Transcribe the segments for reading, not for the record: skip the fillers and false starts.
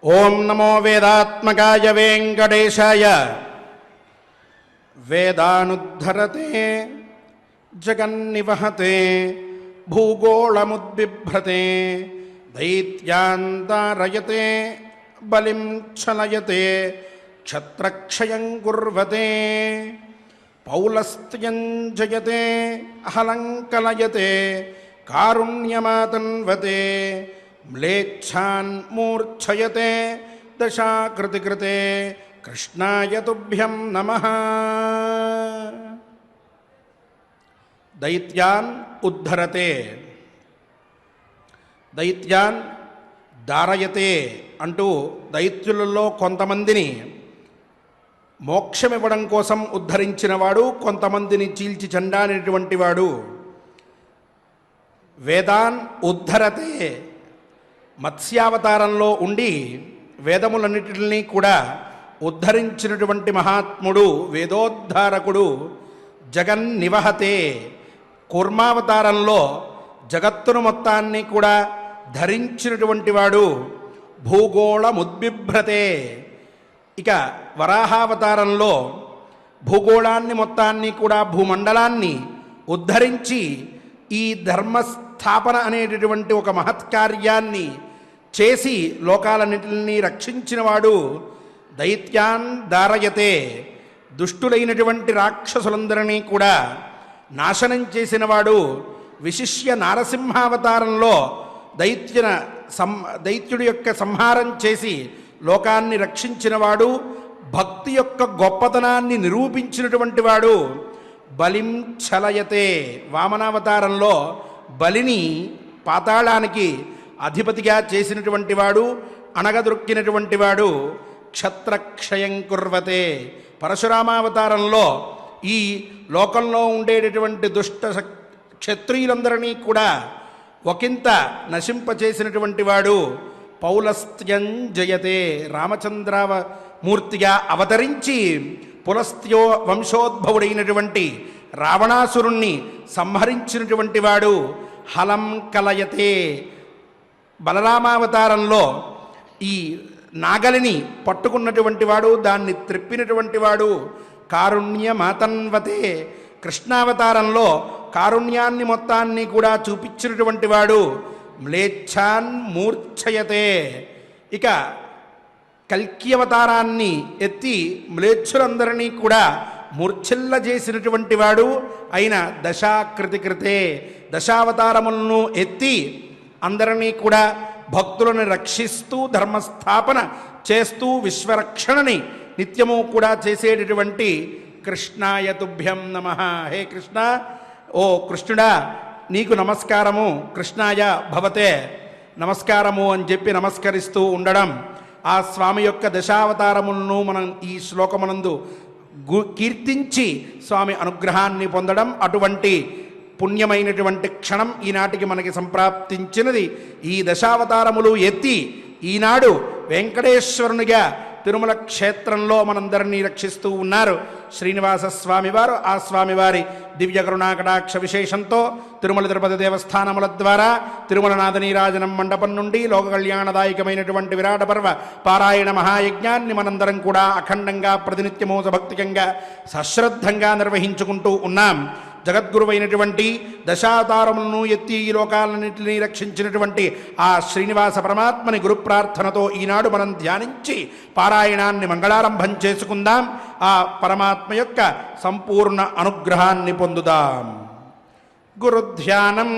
ఓం నమో వేదాత్మకాయ వెంకటేశాయ. వేదానుద్ధరతే జగన్నివహతే భూగోళముద్బిభ్రతే దైత్యాంతారయతే బలిం ఛలయతే క్షత్రక్షయం కుర్వతే పౌలస్త్యం జయతే అహలంకలయతే కారుణ్యమాతన్వతే మ్లేచ్ఛాన్ మూర్ఛయతే దశాకృతికృతే కృష్ణాయ తుభ్యం నమః. దైత్యాన్ ఉద్ధరతే, దైత్యాన్ దారయతే అంటూ దైత్యులలో కొంతమందిని మోక్షమివ్వడం కోసం ఉద్ధరించినవాడు, కొంతమందిని చీల్చి చెండానేటువంటి వాడు. వేదాన్ ఉద్ధరతే, మత్స్యావతారంలో ఉండి వేదములన్నిటిని కూడా ఉద్ధరించినటువంటి మహాత్ముడు, వేదోద్ధారకుడు. జగన్నివహతే, కూర్మావతారంలో జగత్తును మొత్తాన్ని కూడా ధరించినటువంటి వాడు. భూగోళముద్బిభ్రతే, ఇక వరాహావతారంలో భూగోళాన్ని మొత్తాన్ని కూడా, భూమండలాన్ని ఉద్ధరించి ఈ ధర్మస్థాపన అనేటటువంటి ఒక మహత్కార్యాన్ని చేసి లోకాలన్నింటినీ రక్షించినవాడు. దైత్యాన్ దారయతే, దుష్టులైనటువంటి రాక్షసులందరినీ కూడా నాశనం చేసినవాడు. విశిష్య నారసింహావతారంలో దైత్యుడి యొక్క సంహారం చేసి లోకాన్ని రక్షించినవాడు. భక్తి యొక్క గొప్పతనాన్ని నిరూపించినటువంటి వాడు. బలిం ఛలయతే, వామనావతారంలో బలిని పాతాళానికి అధిపతిగా చేసినటువంటి వాడు, అణగదొక్కినటువంటి వాడు. క్షత్రక్షయం కుర్వతే, పరశురామావతారంలో ఈ లోకంలో ఉండేటటువంటి దుష్ట క్షత్రియులందరినీ కూడా ఒకంత నశింపచేసినటువంటి వాడు. పౌలస్త్యం జయతే, రామచంద్రమూర్తిగా అవతరించి పులస్త్యో వంశోద్భవుడైనటువంటి రావణాసురుణ్ణి సంహరించినటువంటి వాడు. హలం కలయతే, బలరామావతారంలో ఈ నాగలిని పట్టుకున్నటువంటి వాడు, దాన్ని త్రిప్పినటువంటి వాడు. కారుణ్యమాతన్వతే, కృష్ణావతారంలో కారుణ్యాన్ని మొత్తాన్ని కూడా చూపించినటువంటి వాడు. మ్లేచ్ఛాన్ మూర్ఛయతే, ఇక కల్కి అవతారాన్ని ఎత్తి మ్లేచ్ఛులందరినీ కూడా మూర్ఛిల్ల చేసినటువంటి వాడు అయిన దశాకృతికృతే, దశావతారములను ఎత్తి అందరినీ కూడా భక్తులను రక్షిస్తూ ధర్మస్థాపన చేస్తూ విశ్వరక్షణని నిత్యము కూడా చేసేటటువంటి కృష్ణాయ తుభ్యం నమః. హే కృష్ణ, ఓ కృష్ణుడా నీకు నమస్కారము, కృష్ణాయ భవతే నమస్కారము అని చెప్పి నమస్కరిస్తూ ఉండడం. ఆ స్వామి యొక్క దశావతారములను మనం ఈ శ్లోకమునందు కీర్తించి స్వామి అనుగ్రహాన్ని పొందడం, అటువంటి పుణ్యమైనటువంటి క్షణం ఈనాటికి మనకి సంప్రాప్తించినది. ఈ దశావతారములు ఎత్తి ఈనాడు వెంకటేశ్వరునిగా తిరుమల క్షేత్రంలో మనందరినీ రక్షిస్తూ ఉన్నారు శ్రీనివాస స్వామివారు. ఆ స్వామివారి దివ్య కరుణాకటాక్ష విశేషంతో తిరుమల తిరుపతి దేవస్థానముల ద్వారా తిరుమల నాదనీరాజనం మండపం నుండి లోక కళ్యాణదాయకమైనటువంటి విరాట పర్వ పారాయణ మహాయజ్ఞాన్ని మనందరం కూడా అఖండంగా ప్రతినిత్యమో భక్తికంగా సశ్రద్ధంగా నిర్వహించుకుంటూ ఉన్నాం. జగద్గురువైనటువంటి దశావతారములను ఎత్తి ఈ లోకాలన్నింటినీ రక్షించినటువంటి ఆ శ్రీనివాస పరమాత్మని గురు ప్రార్థనతో ఈనాడు మనం ధ్యానించి పారాయణాన్ని మంగళారంభం చేసుకుందాం. ఆ పరమాత్మ యొక్క సంపూర్ణ అనుగ్రహాన్ని పొందుదాం. గురుధ్యానం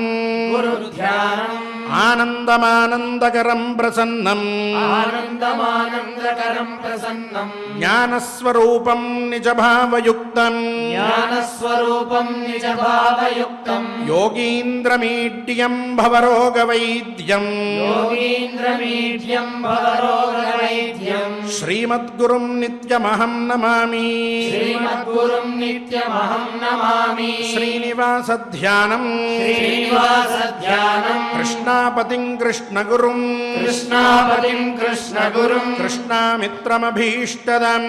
ఆనందమానందకరం ప్రసన్నం, ఆనందమానందకరం ప్రసన్నం జ్ఞానస్వరూపం నిజభావయుక్తం, జ్ఞానస్వరూపం నిజభావయుక్తం యోగీంద్రమీడ్యం భవరోగవైద్యం, యోగీంద్రమీడ్యం భవరోగవైద్యం శ్రీమద్గురుం నిత్యమహం నమామి శ్రీమద్గురుం నిత్యమహం నమామి శ్రీనివాసధ్యానం శ్రీనివాసధ్యానం కృష్ణాపతిం కృష్ణగురుం కృష్ణాపతిం కృష్ణగురుం కృష్ణామిత్రమభీష్టదం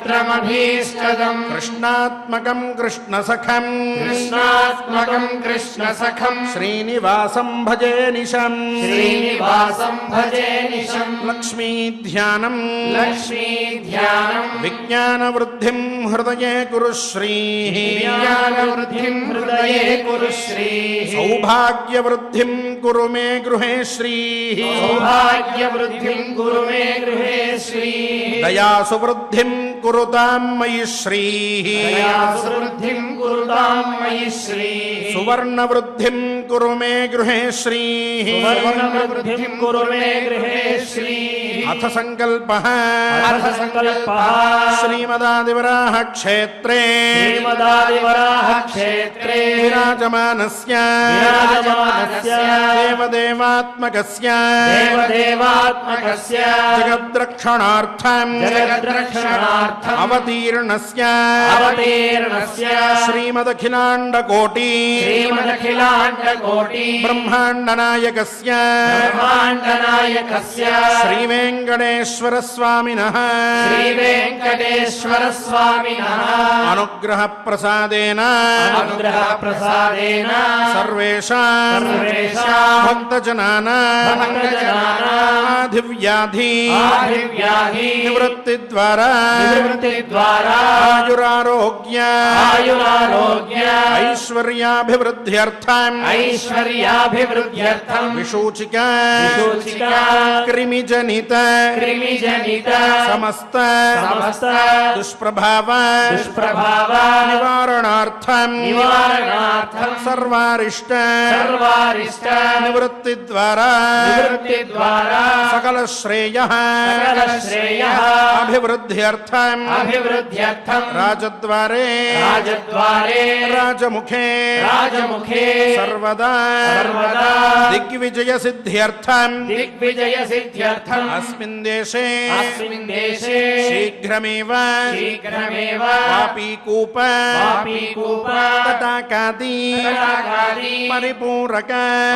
కృష్ణామిత్రమభీష్టదం కృష్ణాత్మకం కృష్ణసఖం కృష్ణాత్మకం కృష్ణసఖం శ్రీనివాసం భజే నిశం శ్రీనివాసం భజే నిశం లక్ష్మీధ్యానం లక్ష్మీధ్యానం విజ్ఞానవృద్ధిం హృదయే కురు శ్రీ విజ్ఞానవృద్ధిం హృదయే కురు శ్రీ సౌభాగ్యవృద్ధిం కురు మే గృహే శ్రీ సౌభాగ్యవృద్ధిం కురు మే గృహే శ్రీ దయాసువృద్ధిం కురుతాం మయి శ్రీ దయాసువృద్ధిం కురుతాం మయి శ్రీ సువర్ణవృద్ధిం కురు మే గృహే శ్రీ సువర్ణవృద్ధిం కురు మే గృహే శ్రీ అథ సంకల్పః అథ సంకల్పః శ్రీమదాదివరాహ క్షేత్రే శ్రీమదాదివరాహ క్షేత్రే విరాజమానస్య విరాజమానస్య దేవదేవాత్మకస్య దేవదేవాత్మకస్య జగద్రక్షణార్థం జగద్రక్షణార్థం అవతీర్ణస్య అవతీర్ణస్య శ్రీమదఖిలాండకోటి శ్రీమదఖిలాండకోటి బ్రహ్మాండనాయకస్య బ్రహ్మాండనాయకస్య శ్రీవేంకటేశ్వర స్వామినః శ్రీవేంకటేశ్వర స్వామినః అనుగ్రహ ప్రసాదేన అనుగ్రహ ప్రసాదేన సర్వేషాం సర్వేషాం భక్తజనానాం భక్తజనానాం ఆధివ్యాధి ఆధివ్యాధి నివృత్తి ద్వారా నివృత్తి ద్వారా ఆయురారోగ్య ఆయురారోగ్య ఐశ్వర్యాభివృద్ధ్యర్థం ఐశ్వర్యాభివృద్ధ్యర్థం విశూచిక విశూచిక క్రిమిజనిత క్రిమిజనిత సమస్త సమస్త దుష్ప్రభావ దుష్ప్రభావ నివారణార్థం నివారణార్థం సర్వారిష్ట సర్వారిష్ట నివృత్తి ద్వారా నివృత్తి ద్వారా సకల శ్రేయ సకల శ్రేయః అభివృద్ధ్యర్థం అభివృద్ధ్యర్థం రాజద్వారే రాజద్వారే రాజముఖే రాజముఖే సర్వదా సర్వదా దిగ్విజయ సిద్ధ్యర్థం దిగ్విజయ సిద్ధ్యర్థం అస్మిన్ దేశే అస్మిన్ దేశే శీఘ్రమేవ శీఘ్రమేవ వాపీకూప వాపీకూప తటాకాది తటాకాది పరిపూరక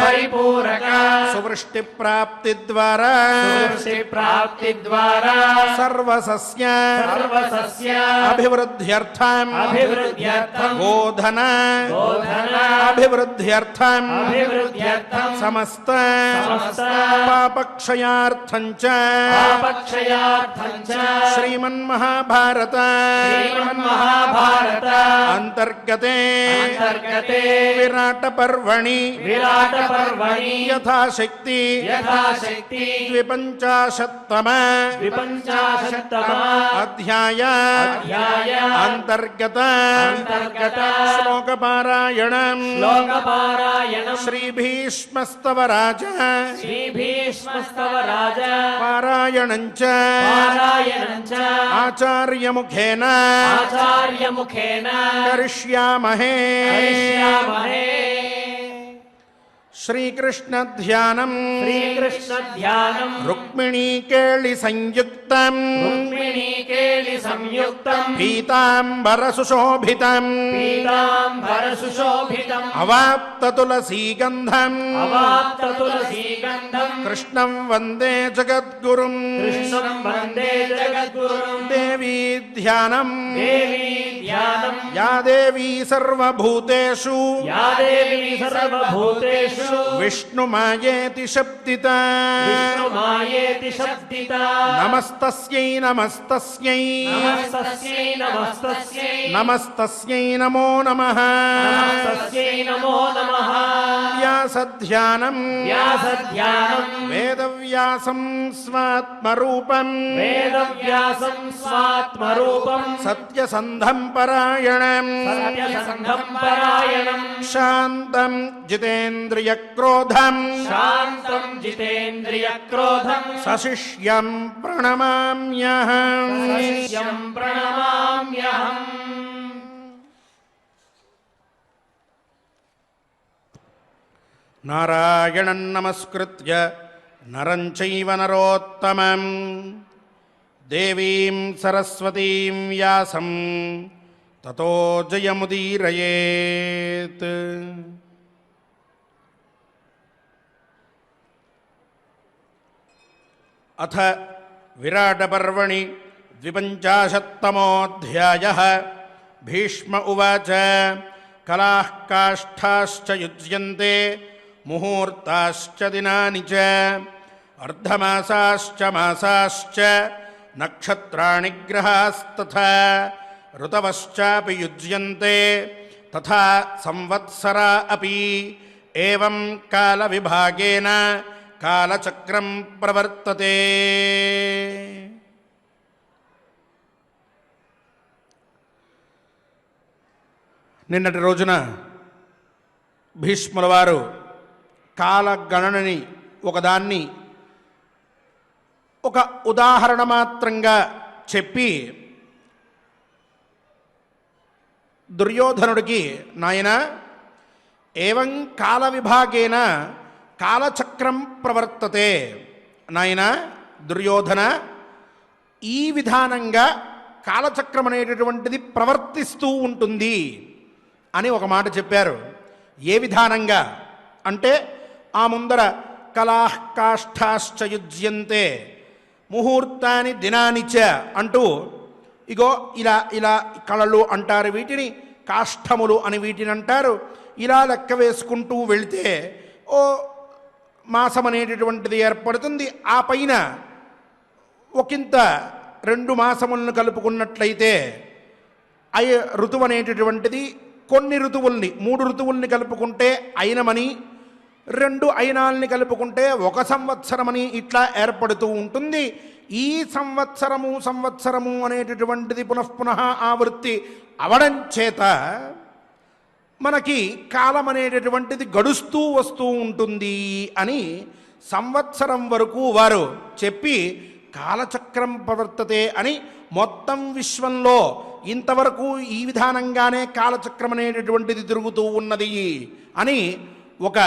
పరిపూరక సువృష్టి ప్రాప్తి ద్వారా సువృష్టి ప్రాప్తి ద్వారా సర్వసస్య సర్వసస్య అభివృద్ధ్యర్థం అభివృద్ధ్యర్థం గోధన గోధన అభివృద్ధ్యర్థం అభివృద్ధ్యర్థం సమస్త సమస్త పాపక్షయార్థం చ పాపక్షయార్థం చ శ్రీమన్మహాభారత శ్రీమన్మహాభారత అంతర్గతే అంతర్గతే విరాట పర్వణి విరాట పర్వణి యథాశక్తి యథాశక్తి ద్విపంచాశత్తమ విపంచాశత్తమ అధ్యాయ అధ్యాయ అంతర్గత అంతర్గత శ్లోకపారాయణం శ్లోకపారాయణం శ్రీభీష్మస్తవ రాజ శ్రీభీష్మస్తవ రాజ పారాయణం చ పారాయణం చ ఆచార్యముఖేన ఆచార్యముఖేన కరిష్యామహే కరిష్యామహే శ్రీకృష్ణ ధ్యానం శ్రీకృష్ణ ధ్యానం రుక్మిణీకేళి సంయుక్తం రుక్మిణీకేళి సంయుక్తం పీతాంబర సుశోభితం పీతాంబర సుశోభితం అవాప్త తులసీగంధం అవాప్త తులసీగంధం కృష్ణం వందే జగద్గురుం కృష్ణం వందే జగద్గురుం దేవీ ధ్యానం దేవీ ధ్యానం యా దేవీ సర్వభూతేషు యా దేవీ సర్వభూతేషు విష్ణుమాయేతి శబ్దిత విష్ణుమాయేతి శబ్దిత నమస్తస్యై నమస్తస్యై నమస్తస్యై నమస్తస్యై నమస్తస్యై నమో నమః నమస్తస్యై నమో నమః వ్యాసధ్యానం వ్యాసధ్యానం వేదవ్యాసం స్వాత్మరూపం వేదవ్యాసం స్వాత్మరూపం సత్యసంధం పరాయణం సత్యసంధం పరాయణం శాంతం జితేంద్రియక్రోధం శాంతం జితేంద్రియక్రోధం సశిష్యం ప్రణమామ్యహం సశిష్యం ప్రణమామ్యహం. నారాయణం నమస్కృత్య నరం చైవ నరోత్తమం దేవీం సరస్వతీం వ్యాసం తతో జయముదీరయేత్. అథ విరాటపర్వణి 25తమోऽధ్యాయः. భీష్మ ఉవాచ కలాః కాష్ఠాశ్చ యుజ్యంతే ముహూర్తాశ్చ దినాని చ అర్ధమాసాశ్చ మాసాశ్చ నక్షత్రాణి గ్రహాస్తథా ఋతవశ్చాపి యుజ్యంతే తథా సంవత్సరా అపి ఏవం కాల విభాగేన కాలచక్రం ప్రవర్తతే. నిన్నటి రోజున భీష్ముల వారు కాలగణనని ఒకదాన్ని ఒక ఉదాహరణ మాత్రంగా చెప్పి దుర్యోధనుడికి, నాయన ఏవం కాల విభాగేన కాలచక్రం ప్రవర్తతే, నాయన దుర్యోధన ఈ విధానంగా కాలచక్రం అనేటటువంటిది ప్రవర్తిస్తూ ఉంటుంది అని ఒక మాట చెప్పారు. ఏ విధానంగా అంటే ఆ ముందర కలాః కాష్ఠాశ్చ యుజ్యంతే ముహూర్తాని దినాని చ అంటూ, ఇగో ఇలా ఇలా కళలు అంటారు, వీటిని కాష్ఠములు అని వీటిని అంటారు. ఇలా లెక్క వేసుకుంటూ వెళితే ఓ మాసం అనేటటువంటిది ఏర్పడుతుంది. ఆ పైన ఒకంత 2 మాసములను కలుపుకున్నట్లయితే ఋతువు అనేటటువంటిది కొన్ని ఋతువుల్ని 3 ఋతువుల్ని కలుపుకుంటే అయినమని, 2 అయినాల్ని కలుపుకుంటే 1 సంవత్సరమని ఇట్లా ఏర్పడుతూ ఉంటుంది. ఈ సంవత్సరము అనేటటువంటిది పునఃపునః ఆవృత్తి అవడం చేత మనకి కాలం అనేటటువంటిది గడుస్తూ వస్తూ ఉంటుంది అని సంవత్సరం వరకు వారు చెప్పి కాలచక్రం ప్రవర్తతే అని మొత్తం విశ్వంలో ఇంతవరకు ఈ విధానంగానే కాలచక్రం అనేటటువంటిది తిరుగుతూ ఉన్నది అని ఒక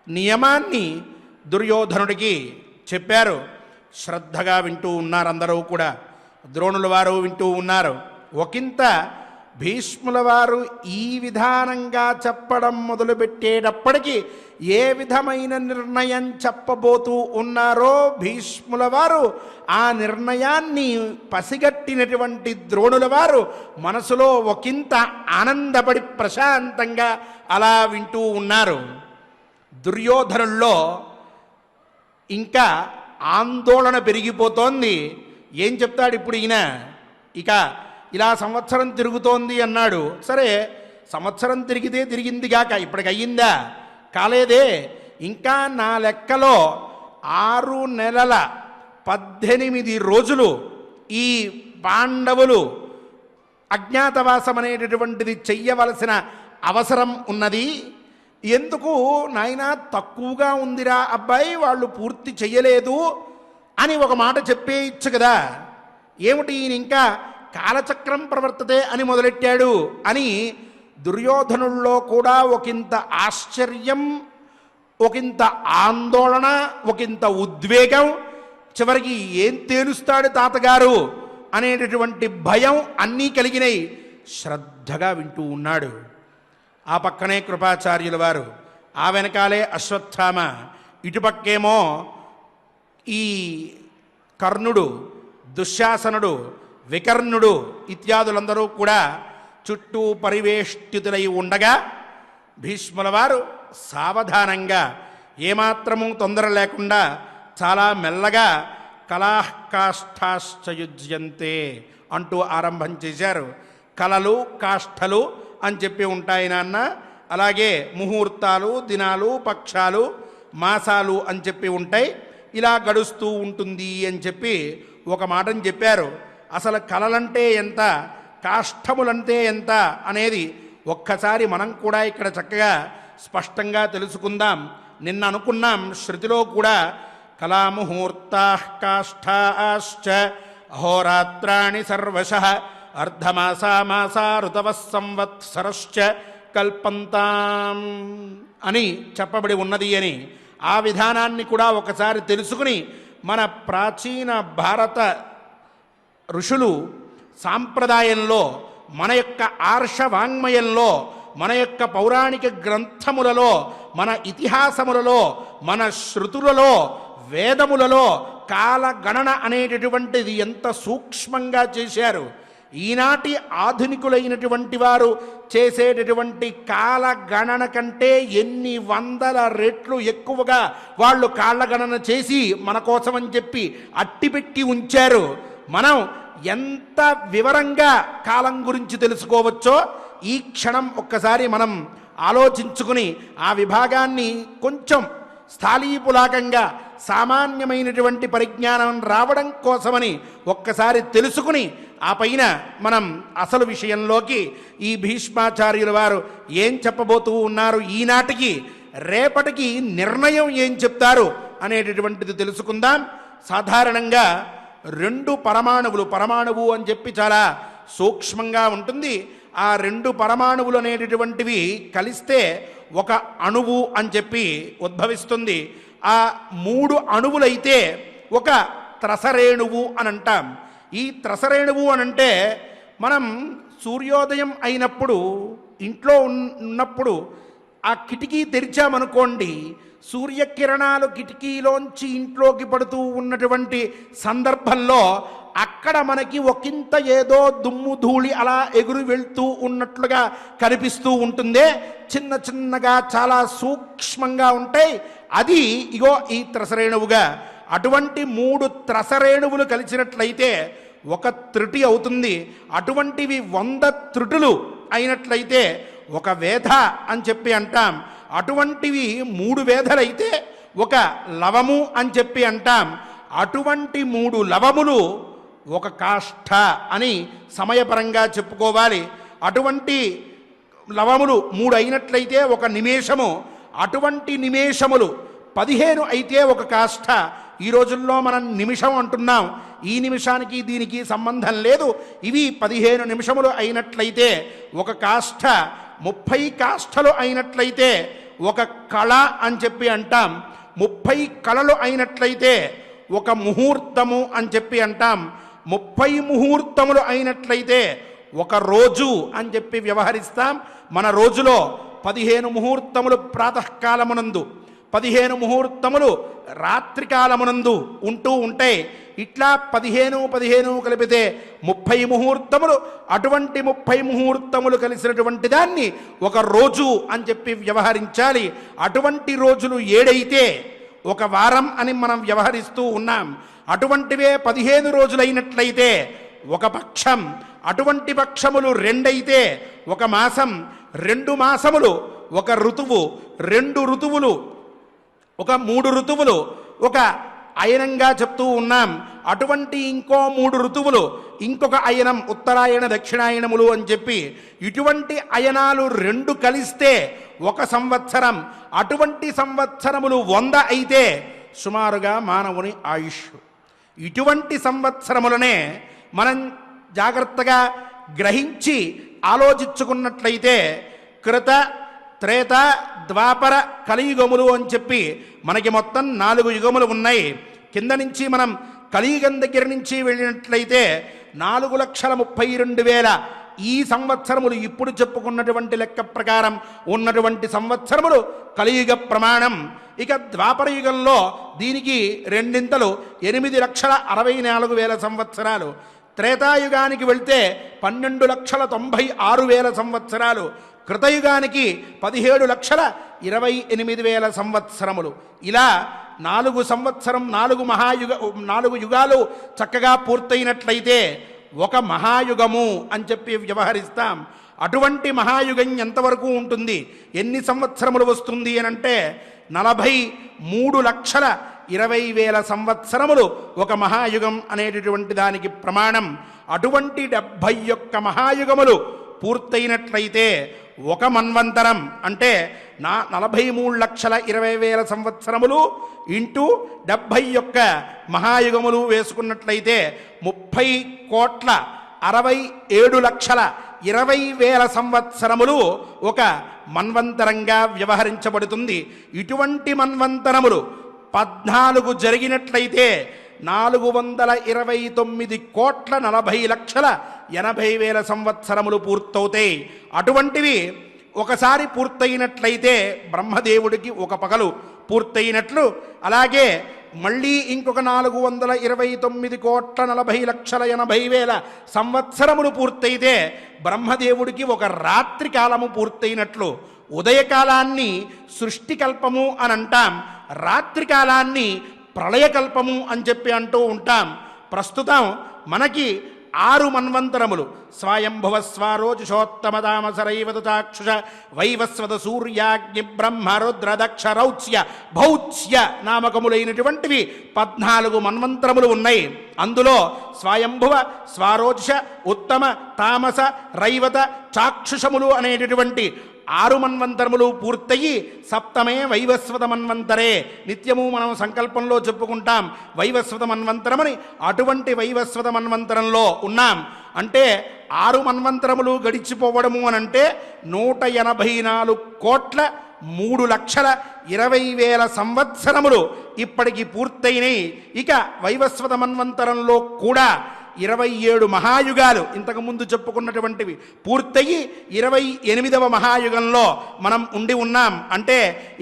నియమాన్ని దుర్యోధనుడికి చెప్పారు. శ్రద్ధగా వింటూ ఉన్నారు అందరూ కూడా. ద్రోణుల వారు వింటూ ఉన్నారు. ఒకంత భీష్ముల వారు ఈ విధానంగా చెప్పడం మొదలుపెట్టేటప్పటికీ ఏ విధమైన నిర్ణయం చెప్పబోతూ ఉన్నారో భీష్ముల వారు ఆ నిర్ణయాన్ని పసిగట్టినటువంటి ద్రోణుల వారు మనసులో ఒకంత ఆనందపడి ప్రశాంతంగా అలా వింటూ ఉన్నారు. దుర్యోధనుల్లో ఇంకా ఆందోళన పెరిగిపోతోంది. ఏం చెప్తాడు ఇప్పుడు ఈయన? ఇక ఇలా సంవత్సరం తిరుగుతోంది అన్నాడు. సరే, సంవత్సరం తిరిగితే తిరిగింది గాక, ఇప్పటికి అయ్యిందా? కాలేదే. ఇంకా నా లెక్కలో 6 నెలల 18 రోజులు ఈ పాండవులు అజ్ఞాతవాసం అనేటటువంటిది చెయ్యవలసిన అవసరం ఉన్నది. ఎందుకు నాయనా తక్కువగా ఉందిరా అబ్బాయి, వాళ్ళు పూర్తి చెయ్యలేదు అని ఒక మాట చెప్పేయచ్చు కదా. ఏమిటి ఈయన ఇంకా కాలచక్రం ప్రవర్తతే అని మొదలెట్టాడు అని దుర్యోధనుల్లో కూడా ఒకంత ఆశ్చర్యం, ఒకంత ఆందోళన, ఒకంత ఉద్వేగం, చివరికి ఏం తేలుస్తాడు తాతగారు అనేటటువంటి భయం అన్నీ కలిగినాయి. శ్రద్ధగా వింటూ ఉన్నాడు. ఆ పక్కనే కృపాచార్యుల వారు, ఆ వెనకాలే అశ్వత్థామ, ఇటుపక్కేమో ఈ కర్ణుడు, దుశ్శాసనుడు, వికర్ణుడు ఇత్యాదులందరూ కూడా చుట్టూ పరివేష్టితులై ఉండగా భీష్ముల వారు సావధానంగా ఏమాత్రము తొందర లేకుండా చాలా మెల్లగా కలాః కాష్ఠాశ్చ యుజ్యంతే అంటూ ఆరంభం చేశారు. కలలు కాష్ఠలు అని చెప్పి ఉంటాయి నాన్న, అలాగే ముహూర్తాలు, దినాలు, పక్షాలు, మాసాలు అని చెప్పి ఉంటాయి. ఇలా గడుస్తూ ఉంటుంది అని చెప్పి ఒక మాటని చెప్పారు. అసలు కలలంటే ఎంత, కాష్ఠములంటే ఎంత అనేది ఒక్కసారి మనం కూడా ఇక్కడ చక్కగా స్పష్టంగా తెలుసుకుందాం. నిన్న అనుకున్నాం శృతిలో కూడా కళాముహూర్తాః కాష్ఠాశ్చ అహోరాత్రాణి సర్వశః అర్ధమాసా మాసా ఋతవః సంవత్సరశ్చ కల్పంతాం అని చెప్పబడి ఉన్నది అని ఆ విధానాన్ని కూడా ఒకసారి తెలుసుకుని మన ప్రాచీన భారత ఋషులు సాంప్రదాయంలో, మన యొక్క ఆర్ష వాంగ్మయంలో, మన యొక్క పౌరాణిక గ్రంథములలో, మన ఇతిహాసములలో, మన శృతులలో, వేదములలో కాలగణన అనేటటువంటిది ఎంత సూక్ష్మంగా చేశారు. ఈనాటి ఆధునికులైనటువంటి వారు చేసేటటువంటి కాలగణన కంటే ఎన్ని వందల రెట్లు ఎక్కువగా వాళ్ళు కాళ్ళగణన చేసి మన కోసం అని చెప్పి అట్టిపెట్టి ఉంచారు. మనం ఎంత వివరంగా కాలం గురించి తెలుసుకోవచ్చో ఈ క్షణం ఒక్కసారి మనం ఆలోచించుకుని ఆ విభాగాన్ని కొంచెం స్థాళీపులాకంగా సామాన్యమైనటువంటి పరిజ్ఞానం రావడం కోసమని ఒక్కసారి తెలుసుకుని ఆ పైన మనం అసలు విషయంలోకి ఈ భీష్మాచార్యుల వారు ఏం చెప్పబోతూ ఉన్నారు, ఈనాటికి రేపటికి నిర్ణయం ఏం చెప్తారు అనేటటువంటిది తెలుసుకుందాం. సాధారణంగా రెండు పరమాణువు అని చెప్పి చాలా సూక్ష్మంగా ఉంటుంది. ఆ రెండు పరమాణువులు అనేటటువంటివి కలిస్తే ఒక అణువు అని చెప్పి ఉద్భవిస్తుంది. ఆ మూడు అణువులైతే ఒక త్రసరేణువు అని అంటాం. ఈ త్రసరేణువు అనంటే మనం సూర్యోదయం అయినప్పుడు ఇంట్లో ఉన్నప్పుడు ఆ కిటికీ తెరిచామనుకోండి, సూర్యకిరణాలు కిటికీలోంచి ఇంట్లోకి పడుతూ ఉన్నటువంటి సందర్భంలో అక్కడ మనకి ఒకంత ఏదో దుమ్ము ధూళి అలా ఎగురు వెళ్తూ ఉన్నట్లుగా కనిపిస్తూ ఉంటుందే, చిన్న చిన్నగా చాలా సూక్ష్మంగా ఉంటాయి. అది ఇగో ఈ త్రసరేణువుగా. అటువంటి మూడు త్రసరేణువులు కలిసినట్లయితే ఒక త్రుటి అవుతుంది. అటువంటివి 100 త్రుటులు అయినట్లయితే ఒక వేధ అని చెప్పి అంటాం. అటువంటివి 3 వేధలైతే ఒక లవము అని చెప్పి అంటాం. అటువంటి 3 లవములు ఒక కాష్ఠ అని సమయపరంగా చెప్పుకోవాలి. అటువంటి లవములు 3 అయినట్లయితే ఒక నిమేషము. అటువంటి నిమేషములు 15 అయితే ఒక కాష్ఠ. ఈ రోజుల్లో మనం నిమిషం అంటున్నాం. ఈ నిమిషానికి దీనికి సంబంధం లేదు. ఇవి 15 నిమిషములు అయినట్లయితే ఒక కాష్ఠ. 30 కాష్ఠలు అయినట్లయితే ఒక కళ అని చెప్పి అంటాం. 30 కళలు అయినట్లయితే ఒక ముహూర్తము అని చెప్పి అంటాం. 30 ముహూర్తములు అయినట్లయితే ఒక రోజు అని చెప్పి వ్యవహరిస్తాం. మన రోజులో 15 ముహూర్తములు ప్రాతకాలమునందు, 15 ముహూర్తములు రాత్రికాలమునందు ఉంటూ ఉంటాయి. ఇట్లా 15 కలిపితే 30 ముహూర్తములు. అటువంటి 30 ముహూర్తములు కలిసినటువంటి దాన్ని ఒక రోజు అని చెప్పి వ్యవహరించాలి. అటువంటి రోజులు 7 అయితే ఒక వారం అని మనం వ్యవహరిస్తూ ఉన్నాం. అటువంటివే 15 రోజులైనట్లయితే ఒక పక్షం. అటువంటి పక్షములు 2 అయితే ఒక మాసం. 2 మాసములు ఒక ఋతువు. 2 ఋతువులు ఒక 3 ఋతువులు ఒక అయనంగా చెప్తూ ఉన్నాం. అటువంటి ఇంకో 3 ఋతువులు ఇంకొక అయనం, ఉత్తరాయణ దక్షిణాయనములు అని చెప్పి ఇటువంటి అయనాలు 2 కలిస్తే ఒక సంవత్సరం. అటువంటి సంవత్సరములు 100 అయితే సుమారుగా మానవుని ఆయుష్. ఇటువంటి సంవత్సరములనే మనం జాగ్రత్తగా గ్రహించి ఆలోచించుకున్నట్లయితే కృత, త్రేత, ద్వాపర, కలియుగములు అని చెప్పి మనకి మొత్తం 4 యుగములు ఉన్నాయి. కింద నుంచి మనం కలియుగం దగ్గర నుంచి వెళ్ళినట్లయితే 4,32,000 ఈ సంవత్సరములు, ఇప్పుడు చెప్పుకున్నటువంటి లెక్క ప్రకారం ఉన్నటువంటి సంవత్సరములు కలియుగ ప్రమాణం. ఇక ద్వాపర యుగంలో దీనికి 2 8,64,000 సంవత్సరాలు. త్రేతాయుగానికి వెళ్తే 12,96,000 సంవత్సరాలు. కృతయుగానికి 17,28,000 సంవత్సరములు. ఇలా 4 యుగాలు చక్కగా పూర్తయినట్లయితే ఒక మహాయుగము అని చెప్పి వ్యవహరిస్తాం. అటువంటి మహాయుగం ఎంతవరకు ఉంటుంది, ఎన్ని సంవత్సరములు వస్తుంది అని అంటే 43,20,000 సంవత్సరములు ఒక మహాయుగం అనేటటువంటి దానికి ప్రమాణం. అటువంటి 71 మహాయుగములు పూర్తయినట్లయితే ఒక మన్వంతరం అంటే 43,20,000 సంవత్సరములు ఇంటూ 71 మహాయుగములు వేసుకున్నట్లయితే 30,67,20,000 సంవత్సరములు ఒక మన్వంతరంగా వ్యవహరించబడుతుంది. ఇటువంటి మన్వంతరములు 14 జరిగినట్లయితే 429,40,80,000 సంవత్సరములు పూర్తవుతాయి. అటువంటివి ఒకసారి పూర్తయినట్లయితే బ్రహ్మదేవుడికి ఒక పగలు పూర్తయినట్లు, అలాగే మళ్ళీ ఇంకొక 429,40,80,000 సంవత్సరములు పూర్తయితే బ్రహ్మదేవుడికి ఒక రాత్రి కాలము పూర్తయినట్లు. ఉదయకాలాన్ని సృష్టికల్పము అని అంటాం, రాత్రికాలాన్ని ప్రళయకల్పము అని చెప్పి అంటూ ఉంటాం. ప్రస్తుతం మనకి 6 మన్వంతరములు స్వయంభువ స్వారోజుషోత్తమదామసరైవత చాక్షుష వైవస్వత సూర్యాగ్ని బ్రహ్మ రుద్ర దక్ష రౌచ్య భౌచ్య నామకములైనటువంటివి 14 మన్వంతరములు ఉన్నాయి. అందులో స్వయంభువ స్వారోజుష ఉత్తమ తామస రైవత చాక్షుషములు అనేటటువంటి 6 మన్వంతరములు పూర్తయి సప్తమే వైవస్వత మన్వంతరే. నిత్యము మనం సంకల్పంలో చెప్పుకుంటాం వైవస్వత మన్వంతరమని. అటువంటి వైవస్వత మన్వంతరంలో ఉన్నాం. అంటే 6 మన్వంతరములు గడిచిపోవడము అనంటే 184,03,20,000 సంవత్సరములు ఇప్పటికి పూర్తయినాయి. ఇక వైవస్వత మన్వంతరంలో కూడా 27 మహాయుగాలు ఇంతకుముందు చెప్పుకున్నటువంటివి పూర్తయి 28వ మహాయుగంలో మనం ఉండి ఉన్నాం. అంటే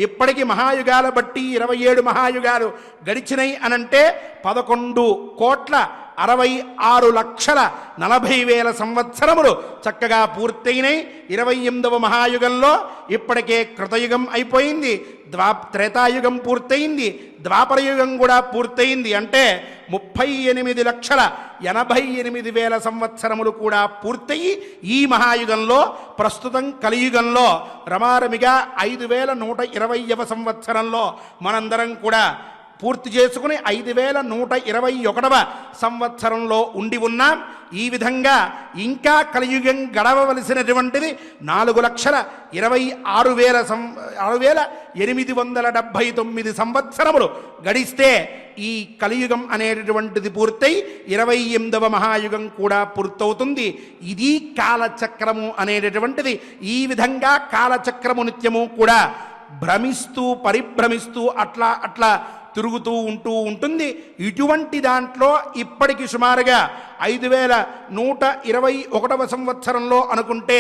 ఇప్పటికి మహాయుగాల బట్టి 27 మహాయుగాలు గడిచినాయి అనంటే 11,66,40,000 సంవత్సరములు చక్కగా పూర్తయినాయి. 28వ మహాయుగంలో ఇప్పటికే కృతయుగం అయిపోయింది, త్రేతాయుగం పూర్తయింది, ద్వాపరయుగం కూడా పూర్తయింది. అంటే 38,88,000 సంవత్సరములు కూడా పూర్తయి ఈ మహాయుగంలో ప్రస్తుతం కలియుగంలో రమారమిగా 5,120వ సంవత్సరంలో మనందరం కూడా పూర్తి చేసుకుని 5,121వ సంవత్సరంలో ఉండి ఉన్నాం. ఈ విధంగా ఇంకా కలియుగం గడవవలసినటువంటిది 4,26,879 సంవత్సరములు గడిస్తే ఈ కలియుగం అనేటటువంటిది పూర్తయి 28వ మహాయుగం కూడా పూర్తవుతుంది. ఇది కాలచక్రము అనేటటువంటిది. ఈ విధంగా కాలచక్రము నిత్యము కూడా భ్రమిస్తూ పరిభ్రమిస్తూ అట్లా తిరుగుతూ ఉంటుంది. ఇటువంటి దాంట్లో ఇప్పటికి సుమారుగా 5,121వ సంవత్సరంలో అనుకుంటే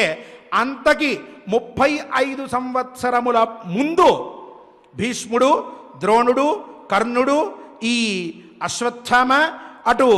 అంతకి 35 సంవత్సరముల ముందు భీష్ముడు, ద్రోణుడు, కర్ణుడు, ఈ అశ్వత్థామ, అటు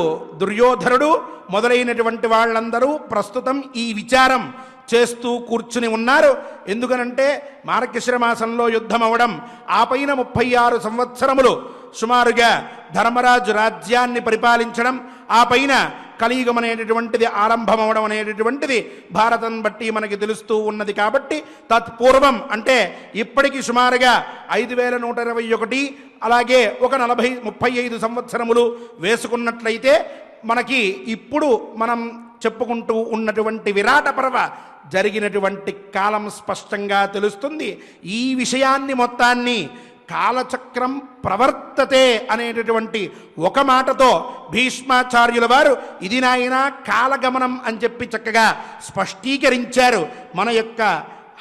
దుర్యోధనుడు మొదలైనటువంటి వాళ్ళందరూ ప్రస్తుతం ఈ విచారం చేస్తూ కూర్చుని ఉన్నారు. ఎందుకనంటే మార్గశిర మాసంలో యుద్ధం అవడం, ఆ పైన 36 సంవత్సరములు సుమారుగా ధర్మరాజు రాజ్యాన్ని పరిపాలించడం, ఆ పైన కలియుగం అనేటటువంటిది ఆరంభమవడం అనేటటువంటిది భారతం బట్టి మనకి తెలుస్తూ ఉన్నది. కాబట్టి తత్పూర్వం అంటే ఇప్పటికి సుమారుగా 5,121, అలాగే ఒక 35 సంవత్సరములు వేసుకున్నట్లయితే మనకి ఇప్పుడు మనం చెప్పుకుంటూ ఉన్నటువంటి విరాట పర్వ జరిగినటువంటి కాలం స్పష్టంగా తెలుస్తుంది. ఈ విషయాన్ని మొత్తాన్ని కాలచక్రం ప్రవర్తతే అనేటటువంటి ఒక మాటతో భీష్మాచార్యుల వారు ఇది నాయన కాలగమనం అని చెప్పి చక్కగా స్పష్టీకరించారు. మన యొక్క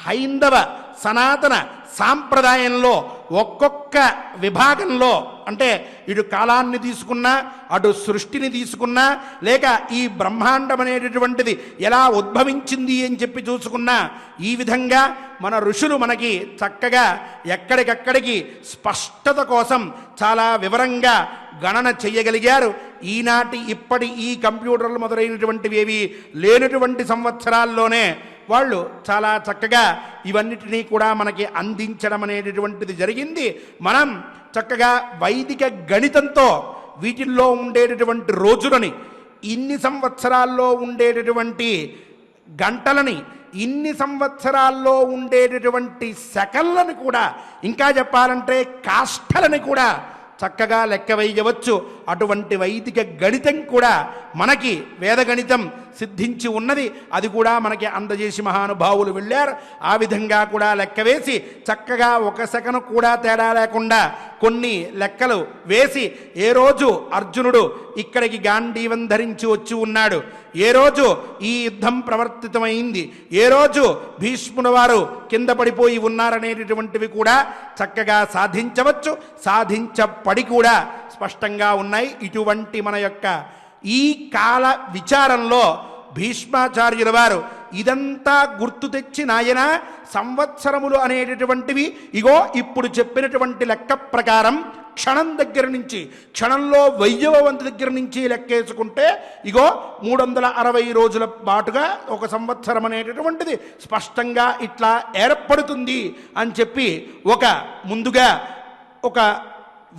హైందవ సనాతన సాంప్రదాయంలో ఒక్కొక్క విభాగంలో అంటే ఇటు కాలాన్ని తీసుకున్నా, అటు సృష్టిని తీసుకున్నా, లేక ఈ బ్రహ్మాండం అనేటటువంటిది ఎలా ఉద్భవించింది అని చెప్పి చూసుకున్నా, ఈ విధంగా మన ఋషులు మనకి చక్కగా ఎక్కడికక్కడికి స్పష్టత కోసం చాలా వివరంగా గణన చెయ్యగలిగారు. ఈనాటి ఇప్పటి ఈ కంప్యూటర్లు మొదలైనటువంటివి ఏవి లేనటువంటి సంవత్సరాల్లోనే వాళ్ళు చాలా చక్కగా ఇవన్నిటినీ కూడా మనకి అందించడం అనేటటువంటిది జరిగింది. మనం చక్కగా వైదిక గణితంతో వీటిల్లో ఉండేటటువంటి రోజులని, ఇన్ని సంవత్సరాల్లో ఉండేటటువంటి గంటలని, ఇన్ని సంవత్సరాల్లో ఉండేటటువంటి సెకన్లను కూడా, ఇంకా చెప్పాలంటే కాష్టలని కూడా చక్కగా లెక్క వేయవచ్చు. అటువంటి వైదిక గణితం కూడా మనకి వేదగణితం సిద్ధించి ఉన్నది. అది కూడా మనకి అందజేసి మహానుభావులు వెళ్ళారు. ఆ విధంగా కూడా లెక్క వేసి చక్కగా ఒక సెకను కూడా తేడా లేకుండా కొన్ని లెక్కలు వేసి ఏ రోజు అర్జునుడు ఇక్కడికి గాంధీవం ధరించి వచ్చి ఉన్నాడు, ఏ రోజు ఈ యుద్ధం ప్రవర్తితమైంది, ఏ రోజు భీష్ముడు వారు కింద పడిపోయి ఉన్నారనేటటువంటివి కూడా చక్కగా సాధించవచ్చు, సాధించబడి కూడా స్పష్టంగా ఉన్నాయి. ఇటువంటి మన యొక్క ఈ కాల విచారంలో భీష్మాచార్యుల వారు ఇదంతా గుర్తు తెచ్చి నాయన సంవత్సరములు అనేటటువంటివి ఇగో ఇప్పుడు చెప్పినటువంటి లెక్క ప్రకారం క్షణం దగ్గర నుంచి క్షణంలో 1000వ వంతు దగ్గర నుంచి లెక్కేసుకుంటే ఇగో 360 రోజుల పాటుగా ఒక సంవత్సరం అనేటటువంటిది స్పష్టంగా ఇట్లా ఏర్పడుతుంది అని చెప్పి ముందుగా ఒక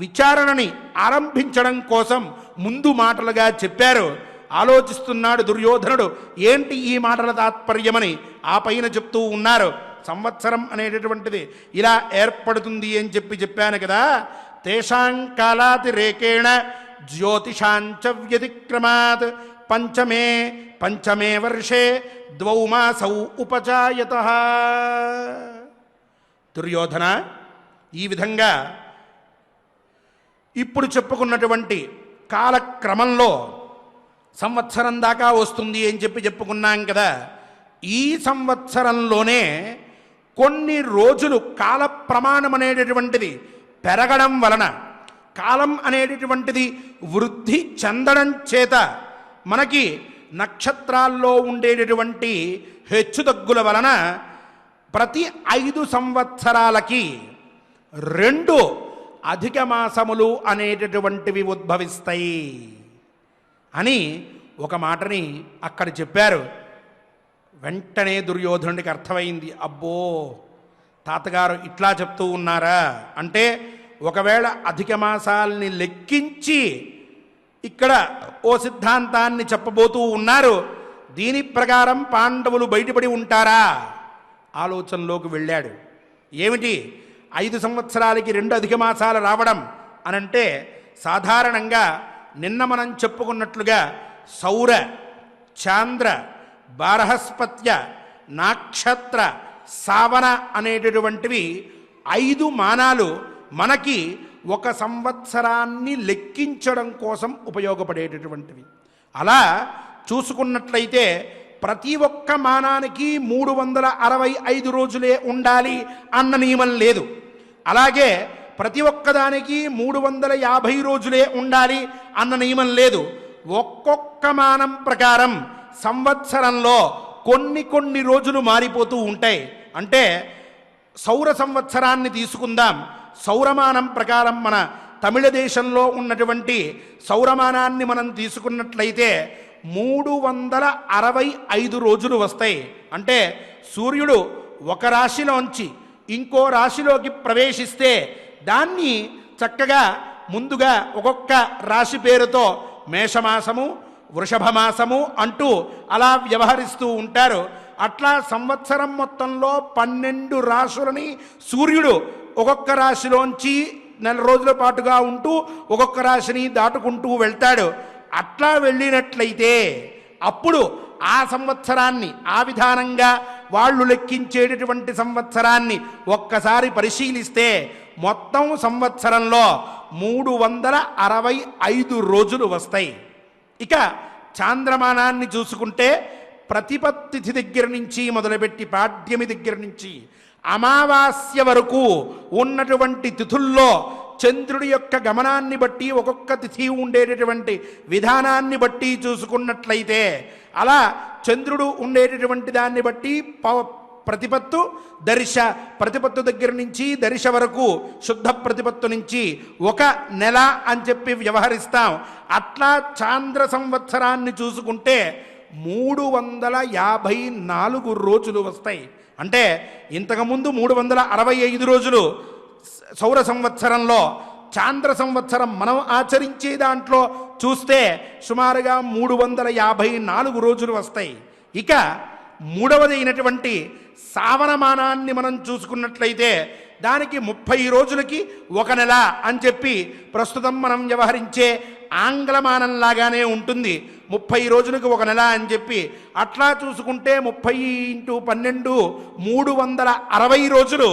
విచారణని ఆరంభించడం కోసం ముందు మాటలుగా చెప్పారు. ఆలోచిస్తున్నాడు దుర్యోధనుడు, ఏంటి ఈ మాటల తాత్పర్యమని. ఆ పైన చెప్తూ ఉన్నారు, సంవత్సరం అనేటటువంటిది ఇలా ఏర్పడుతుంది అని చెప్పాను కదా. తేషాం కాలాతిరేకేణ జ్యోతిషాంచ వ్యతిక్రమాత్ పంచమే వర్షే 2 మాసౌ ఉపజాయతః. దుర్యోధన, ఈ విధంగా ఇప్పుడు చెప్పుకున్నటువంటి కాలక్రమంలో సంవత్సరం దాకా వస్తుంది అని చెప్పుకున్నాం కదా. ఈ సంవత్సరంలోనే కొన్ని రోజులు కాల ప్రమాణం అనేటటువంటిది పెరగడం వలన, కాలం అనేటటువంటిది వృద్ధి చెందడం చేత మనకి నక్షత్రాల్లో ఉండేటటువంటి హెచ్చుతగ్గుల వలన ప్రతి 5 సంవత్సరాలకి 2 అధిక మాసములు అనేటటువంటివి ఉద్భవిస్తాయి అని ఒక మాటని అక్కడ చెప్పారు. వెంటనే దుర్యోధనుడికి అర్థమైంది, అబ్బో తాతగారు ఇట్లా చెప్తూ ఉన్నారా అంటే, ఒకవేళ అధిక మాసాల్ని లెక్కించి ఇక్కడ ఓ సిద్ధాంతాన్ని చెప్పబోతూ ఉన్నారు, దీని ప్రకారం పాండవులు బయటపడి ఉంటారా ఆలోచనలోకి వెళ్ళాడు. ఏమిటి 5 సంవత్సరాలకి 2 అధిక మాసాలు రావడం అనంటే, సాధారణంగా నిన్న మనం చెప్పుకున్నట్లుగా సౌర, చాంద్ర, బారహస్పత్య, నాక్షత్ర, సావన అనేటటువంటివి 5 మానాలు మనకి ఒక సంవత్సరాన్ని లెక్కించడం కోసం ఉపయోగపడేటటువంటివి. అలా చూసుకున్నట్లయితే ప్రతి ఒక్క మానానికి 365 రోజులే ఉండాలి అన్న నియమం లేదు. అలాగే ప్రతి ఒక్కదానికి 350 రోజులే ఉండాలి అన్న నియమం లేదు. ఒక్కొక్క మానం ప్రకారం సంవత్సరంలో కొన్ని రోజులు మారిపోతూ ఉంటాయి. అంటే సౌర సంవత్సరాన్ని తీసుకుందాం. సౌరమానం ప్రకారం మన తమిళ దేశంలో ఉన్నటువంటి సౌరమానాన్ని మనం తీసుకున్నట్లయితే 365 రోజులు వస్తాయి. అంటే సూర్యుడు ఒక రాశిలోంచి ఇంకో రాశిలోకి ప్రవేశిస్తే దాన్ని చక్కగా ముందుగా ఒక్కొక్క రాశి పేరుతో మేషమాసము, వృషభమాసము అంటూ అలా వ్యవహరిస్తూ ఉంటారు. అట్లా సంవత్సరం మొత్తంలో 12 రాశులని సూర్యుడు ఒక్కొక్క రాశిలోంచి 4 రోజుల పాటుగా ఉంటూ ఒక్కొక్క రాశిని దాటుకుంటూ వెళ్తాడు. అట్లా వెళ్ళినట్లయితే అప్పుడు ఆ సంవత్సరాన్ని, ఆ విధానంగా వాళ్ళు లెక్కించేటటువంటి సంవత్సరాన్ని ఒక్కసారి పరిశీలిస్తే మొత్తం సంవత్సరంలో 365 రోజులు వస్తాయి. ఇక చాంద్రమానాన్ని చూసుకుంటే ప్రతిపత్తిథి దగ్గర నుంచి మొదలుపెట్టి పాడ్యమి దగ్గర నుంచి అమావాస్య వరకు ఉన్నటువంటి తిథుల్లో చంద్రుడి యొక్క గమనాన్ని బట్టి ఒక్కొక్క తిథి ఉండేటటువంటి విధానాన్ని బట్టి చూసుకున్నట్లయితే అలా చంద్రుడు ఉండేటటువంటి దాన్ని బట్టి ప్రతిపత్తు, దర్శ, ప్రతిపత్తు దగ్గర నుంచి దర్శ వరకు శుద్ధ ప్రతిపత్తు నుంచి 1 నెల అని వ్యవహరిస్తాం. అట్లా చాంద్ర సంవత్సరాన్ని చూసుకుంటే 354 రోజులు వస్తాయి. అంటే ఇంతకుముందు 365 రోజులు సౌర సంవత్సరంలో, చాంద్ర సంవత్సరం మనం ఆచరించే దాంట్లో చూస్తే సుమారుగా 354 రోజులు వస్తాయి. ఇక మూడవది అయినటువంటి సావనమానాన్ని మనం చూసుకున్నట్లయితే దానికి 30 రోజులకి 1 నెల అని ప్రస్తుతం మనం వ్యవహరించే ఆంగ్లమానంలాగానే ఉంటుంది. 30 రోజులకు ఒక నెల అని చెప్పి అట్లా చూసుకుంటే 30 × 12 360 రోజులు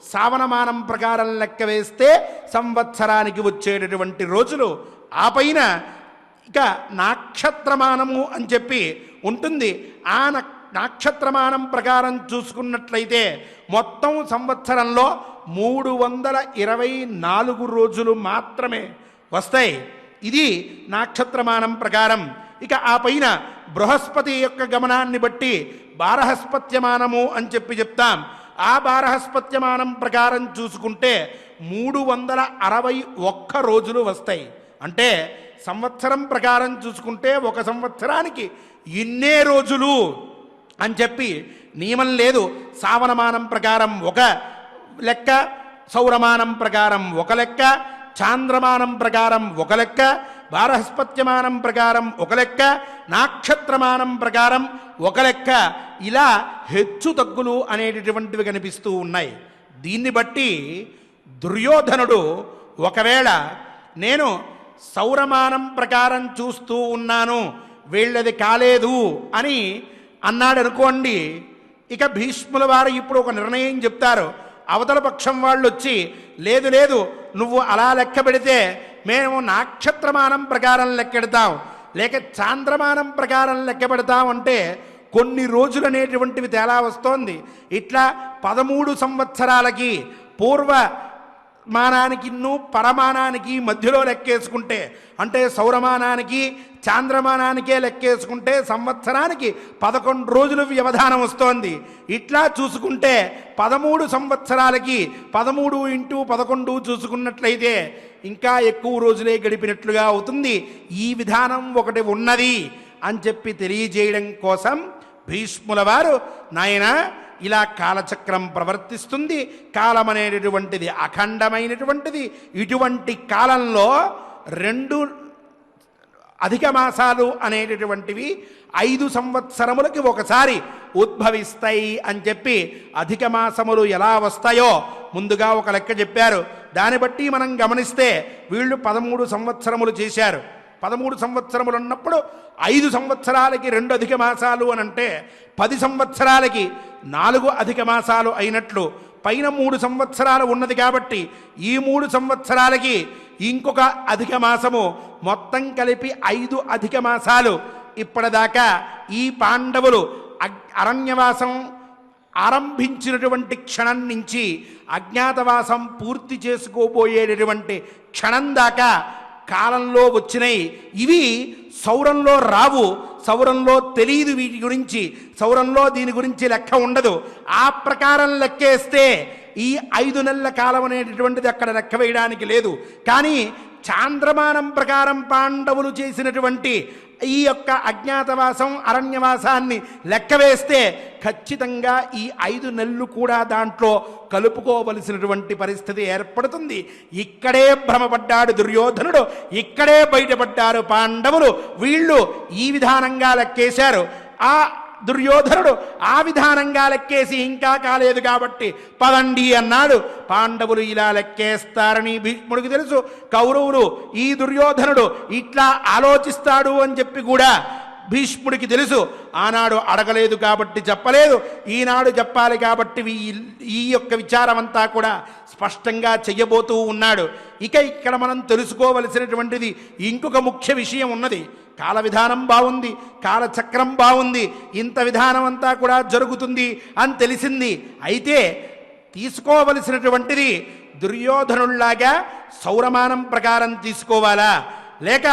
శ్రావణమానం ప్రకారం లెక్క వేస్తే సంవత్సరానికి వచ్చేటటువంటి రోజులు. ఆ పైన ఇక నాక్షత్రమానము అని చెప్పి ఉంటుంది. ఆ నాక్షత్రమానం ప్రకారం చూసుకున్నట్లయితే మొత్తం సంవత్సరంలో 324 రోజులు మాత్రమే వస్తాయి. ఇది నాక్షత్రమానం ప్రకారం. ఇక ఆ పైన బృహస్పతి యొక్క గమనాన్ని బట్టి బారహస్పత్యమానము అని చెప్పి చెప్తాం. ఆ బారహస్పత్యమానం ప్రకారం చూసుకుంటే 361 రోజులు వస్తాయి. అంటే సంవత్సరం ప్రకారం చూసుకుంటే ఒక సంవత్సరానికి ఇన్నే రోజులు అని చెప్పి నియమం లేదు. శ్రావణమానం ప్రకారం ఒక లెక్క, సౌరమానం ప్రకారం ఒక లెక్క, చాంద్రమానం ప్రకారం ఒక లెక్క, బారహస్పత్యమానం ప్రకారం ఒక లెక్క, నాక్షత్రమానం ప్రకారం ఒక లెక్క, ఇలా హెచ్చు తగ్గులు అనేటటువంటివి కనిపిస్తూ ఉన్నాయి. దీన్ని బట్టి దుర్యోధనుడు ఒకవేళ నేను సౌరమానం ప్రకారం చూస్తూ ఉన్నాను, వీళ్ళది కాలేదు అని అన్నాడు అనుకోండి, ఇక భీష్ముల వారు ఇప్పుడు ఒక నిర్ణయం చెప్తారు. అవతల పక్షం వాళ్ళు వచ్చి లేదు లేదు నువ్వు అలా లెక్క పెడితే మేము నాక్షత్రమానం ప్రకారం లెక్కెడతాం, లేక చాంద్రమానం ప్రకారం లెక్క పెడతాం అంటే కొన్ని రోజులు అనేటువంటివి తేడా వస్తోంది. ఇట్లా 13 సంవత్సరాలకి పూర్వమానానికి పరమానానికి మధ్యలో లెక్కేసుకుంటే, అంటే సౌరమానానికి చాంద్రమానానికే లెక్కేసుకుంటే సంవత్సరానికి 11 రోజులు వ్యవధానం వస్తోంది. ఇట్లా చూసుకుంటే 13 సంవత్సరాలకి 13 × 11 చూసుకున్నట్లయితే ఇంకా ఎక్కువ రోజులే గడిపినట్లుగా అవుతుంది. ఈ విధానం ఒకటి ఉన్నది అని చెప్పి తెలియజేయడం కోసం భీష్ముల వారు నాయన ఇలా కాలచక్రం ప్రవర్తిస్తుంది, కాలం అనేటటువంటిది అఖండమైనటువంటిది, ఇటువంటి కాలంలో 2 అధిక మాసాలు అనేటటువంటివి 5 సంవత్సరములకి ఒకసారి ఉద్భవిస్తాయి అని చెప్పి అధిక మాసములు ఎలా వస్తాయో ముందుగా ఒక లెక్క చెప్పారు. దాన్ని బట్టి మనం గమనిస్తే వీళ్ళు 13 సంవత్సరములు చేశారు. 13 సంవత్సరములు ఉన్నప్పుడు 5 సంవత్సరాలకి 2 అధిక మాసాలు అని అంటే 10 సంవత్సరాలకి 4 అధిక మాసాలు అయినట్లు. పైన 3 సంవత్సరాలు ఉన్నది కాబట్టి ఈ 3 సంవత్సరాలకి ఇంకొక అధిక మాసము, మొత్తం కలిపి 5 అధిక మాసాలు. ఇప్పటిదాకా ఈ పాండవులు అరణ్యవాసం ఆరంభించినటువంటి క్షణం నుంచి అజ్ఞాతవాసం పూర్తి చేసుకోబోయేటటువంటి క్షణం దాకా కాలంలో వచ్చినాయి. ఇవి సౌరంలో రావు, సౌరంలో తెలియదు వీటి గురించి, సౌరంలో దీని గురించి లెక్క ఉండదు. ఆ ప్రకారం లెక్కేస్తే ఈ 5 నెలల కాలం అనేటటువంటిది అక్కడ లెక్క వేయడానికి లేదు. కానీ చాంద్రమానం ప్రకారం పాండవులు చేసినటువంటి ఈ యొక్క అజ్ఞాతవాసం అరణ్యవాసాన్ని లెక్క వేస్తే ఖచ్చితంగా ఈ 5 నెలలు కూడా దాంట్లో కలుపుకోవలసినటువంటి పరిస్థితి ఏర్పడుతుంది. ఇక్కడే భ్రమపడ్డాడు దుర్యోధనుడు, ఇక్కడే బయటపడ్డారు పాండవులు. వీళ్ళు ఈ విధానంగా లెక్కేశారు. ఆ దుర్యోధనుడు ఆ విధానంగా లెక్కేసి ఇంకా కాలేదు కాబట్టి పదండి అన్నాడు. పాండవులు ఇలా లెక్కేస్తారని భీష్ముడికి తెలుసు. కౌరవులు ఈ దుర్యోధనుడు ఇట్లా ఆలోచిస్తాడు అని చెప్పి కూడా భీష్ముడికి తెలుసు. ఆనాడు అడగలేదు కాబట్టి చెప్పలేదు, ఈనాడు చెప్పాలి కాబట్టి ఈ యొక్క విచారం అంతా కూడా స్పష్టంగా చెయ్యబోతూ ఉన్నాడు. ఇక ఇక్కడ మనం తెలుసుకోవలసినటువంటిది ఇంకొక ముఖ్య విషయం ఉన్నది. కాల విధానం బాగుంది, కాలచక్రం బాగుంది, ఇంత విధానం అంతా కూడా జరుగుతుంది అని తెలిసింది. అయితే తీసుకోవలసినటువంటిది దుర్యోధనుల్లాగా సౌరమానం ప్రకారం తీసుకోవాలా, లేక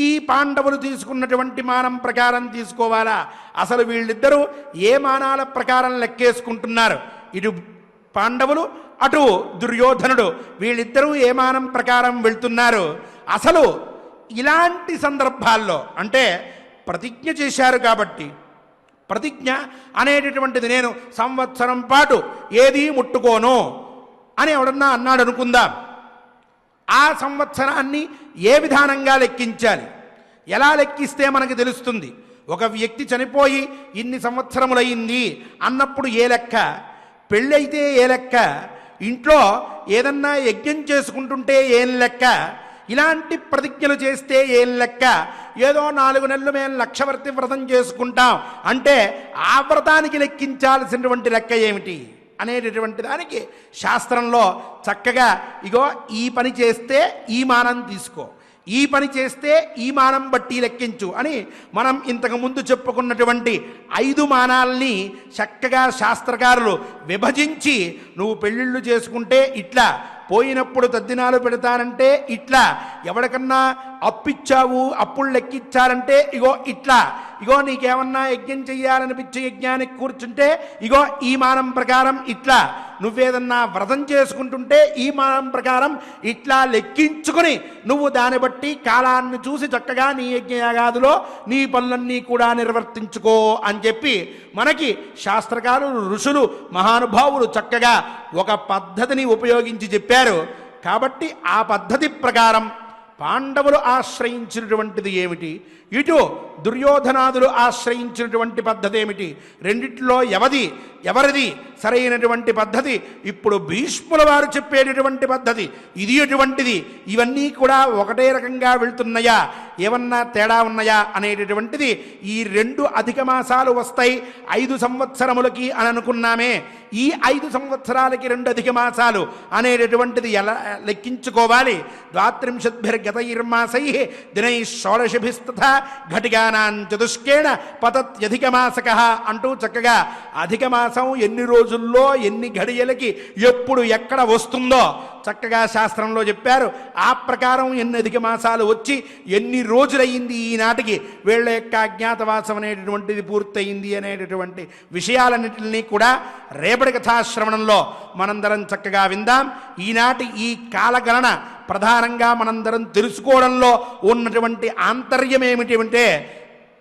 ఈ పాండవులు తీసుకున్నటువంటి మానం ప్రకారం తీసుకోవాలా? అసలు వీళ్ళిద్దరూ ఏ మానాల ప్రకారం లెక్కేసుకుంటున్నారు? ఇటు పాండవులు, అటు దుర్యోధనుడు, వీళ్ళిద్దరూ ఏ మానం ప్రకారం వెళ్తున్నారు? అసలు ఇలాంటి సందర్భాల్లో అంటే ప్రతిజ్ఞ చేశారు కాబట్టి, ప్రతిజ్ఞ అనేటటువంటిది నేను సంవత్సరం పాటు ఏదీ ముట్టుకోను అని ఎవడన్నా అన్నాడు అనుకుందాం. ఆ సంవత్సరాన్ని ఏ విధానంగా లెక్కించాలి, ఎలా లెక్కిస్తే మనకు తెలుస్తుంది? ఒక వ్యక్తి చనిపోయి ఇన్ని సంవత్సరములయ్యింది అన్నప్పుడు ఏ లెక్క, పెళ్ళైతే ఏ లెక్క, ఇంట్లో ఏదన్నా యజ్ఞం చేసుకుంటుంటే ఏం లెక్క, ఇలాంటి ప్రతిజ్ఞలు చేస్తే ఏం లెక్క, ఏదో 4 నెలలు మేము లక్షవర్తి వ్రతం చేసుకుంటాం అంటే ఆ వ్రతానికి లెక్కించాల్సినటువంటి లెక్క ఏమిటి అనేటటువంటి దానికి శాస్త్రంలో చక్కగా ఇగో ఈ పని చేస్తే ఈ మానం తీసుకో, ఈ పని చేస్తే ఈ మానం బట్టి లెక్కించు అని మనం ఇంతకుముందు చెప్పుకున్నటువంటి 5 మానాల్ని చక్కగా శాస్త్రకారులు విభజించి నువ్వు పెళ్ళిళ్ళు చేసుకుంటే ఇట్లా, పోయినప్పుడు తద్దినాలు పెడతానంటే ఇట్లా, ఎవరికన్నా అప్పిచ్చావు అప్పులు లెక్కించాలంటే ఇగో ఇట్లా, ఇగో నీకేమన్నా యజ్ఞం చెయ్యాలనిపించి యజ్ఞానికి కూర్చుంటే ఇగో ఈ మానం ప్రకారం ఇట్లా, నువ్వేదన్నా వ్రతం చేసుకుంటుంటే ఈ మానం ప్రకారం ఇట్లా లెక్కించుకుని నువ్వు దాన్ని బట్టి కాలాన్ని చూసి చక్కగా నీ యజ్ఞయాగాదిలో నీ పనులన్నీ కూడా నిర్వర్తించుకో అని చెప్పి మనకి శాస్త్రకారులు ఋషులు మహానుభావులు చక్కగా ఒక పద్ధతిని ఉపయోగించి చెప్పారు. కాబట్టి ఆ పద్ధతి ప్రకారం పాండవులు ఆశ్రయించినటువంటిది ఏమిటి, ఇటు దుర్యోధనాదులు ఆశ్రయించినటువంటి పద్ధతి ఏమిటి, రెండిట్లో ఎవరిది సరైనటువంటి పద్ధతి, ఇప్పుడు భీష్ముల వారు చెప్పేటటువంటి పద్ధతి ఇది ఎటువంటిది, ఇవన్నీ కూడా ఒకటే రకంగా వెళ్తున్నాయా, ఏమన్నా తేడా ఉన్నాయా అనేటటువంటిది ఈ 2 అధిక మాసాలు వస్తాయి 5 సంవత్సరములకి అని అనుకున్నామే, ఈ 5 సంవత్సరాలకి 2 అధిక మాసాలు అనేటటువంటిది ఎలా లెక్కించుకోవాలి. 32 దినై షోడశభిస్తథా ఘటికానాం చతుష్కేణ పతత్యధిక మాసక అంటూ చక్కగా అధిక మాసం ఎన్ని రోజుల్లో ఎన్ని ఘడియలకి ఎప్పుడు ఎక్కడ వస్తుందో చక్కగా శాస్త్రంలో చెప్పారు. ఆ ప్రకారం ఎన్ని అధిక మాసాలు వచ్చి ఎన్ని రోజులయ్యింది ఈనాటికి వీళ్ళ యొక్క అజ్ఞాతవాసం అనేటటువంటిది పూర్తయింది అనేటటువంటి విషయాలన్నింటినీ కూడా రేపటి కథాశ్రవణంలో మనందరం చక్కగా విందాం. ఈనాటి ఈ కాలగణన ప్రధానంగా మనందరం తెలుసుకోవడంలో ఉన్నటువంటి ఆంతర్యం ఏమిటి అంటే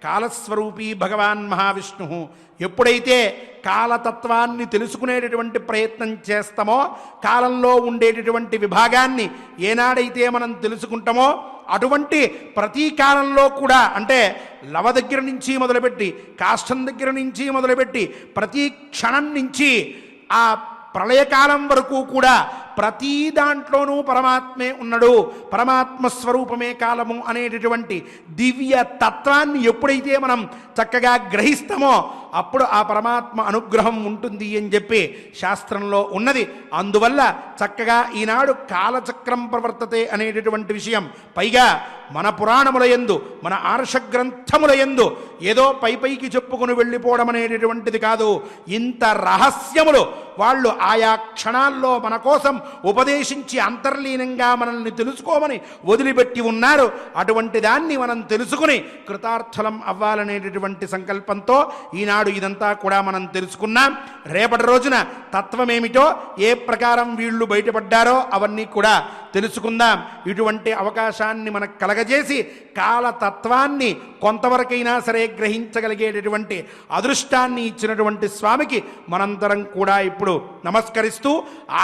కాలస్వరూపీ భగవాన్ మహావిష్ణువు ఎప్పుడైతే కాలతత్వాన్ని తెలుసుకునేటటువంటి ప్రయత్నం చేస్తామో, కాలంలో ఉండేటటువంటి విభాగాన్ని ఏనాడైతే మనం తెలుసుకుంటామో అటువంటి ప్రతి కాలంలో కూడా అంటే లవ దగ్గర నుంచి మొదలుపెట్టి కాష్టం దగ్గర నుంచి మొదలుపెట్టి ప్రతి క్షణం నుంచి ఆ ప్రళయకాలం వరకు కూడా ప్రతి దాంట్లోనూ పరమాత్మే ఉన్నాడు, పరమాత్మ స్వరూపమే కాలము అనేటటువంటి దివ్య తత్వాన్ని ఎప్పుడైతే మనం చక్కగా గ్రహిస్తామో అప్పుడు ఆ పరమాత్మ అనుగ్రహం ఉంటుంది అని చెప్పి శాస్త్రంలో ఉన్నది. అందువల్ల చక్కగా ఈనాడు కాలచక్రం ప్రవర్తతే అనేటటువంటి విషయం పైగా మన పురాణముల యందు మన ఆర్ష గ్రంథముల యందు ఏదో పైకి చెప్పుకుని వెళ్ళిపోవడం అనేటటువంటిది కాదు. ఇంత రహస్యములు వాళ్ళు ఆయా క్షణాల్లో మన కోసం ఉపదేశించి అంతర్లీనంగా మనల్ని తెలుసుకోమని వదిలిపెట్టి ఉన్నారు. అటువంటి దాన్ని మనం తెలుసుకుని కృతార్థలం అవ్వాలనేటటువంటి సంకల్పంతో ఈనాడు ఇదంతా కూడా మనం తెలుసుకున్నాం. రేపటి రోజున తత్వమేమిటో ఏ ప్రకారం వీళ్ళు బయటపడ్డారో అవన్నీ కూడా తెలుసుకుందాం. ఇటువంటి అవకాశాన్ని మనకు కలగజేసి కాలతత్వాన్ని కొంతవరకైనా సరే గ్రహించగలిగేటటువంటి అదృష్టాన్ని ఇచ్చినటువంటి స్వామికి మనందరం కూడా ఇప్పుడు నమస్కరిస్తూ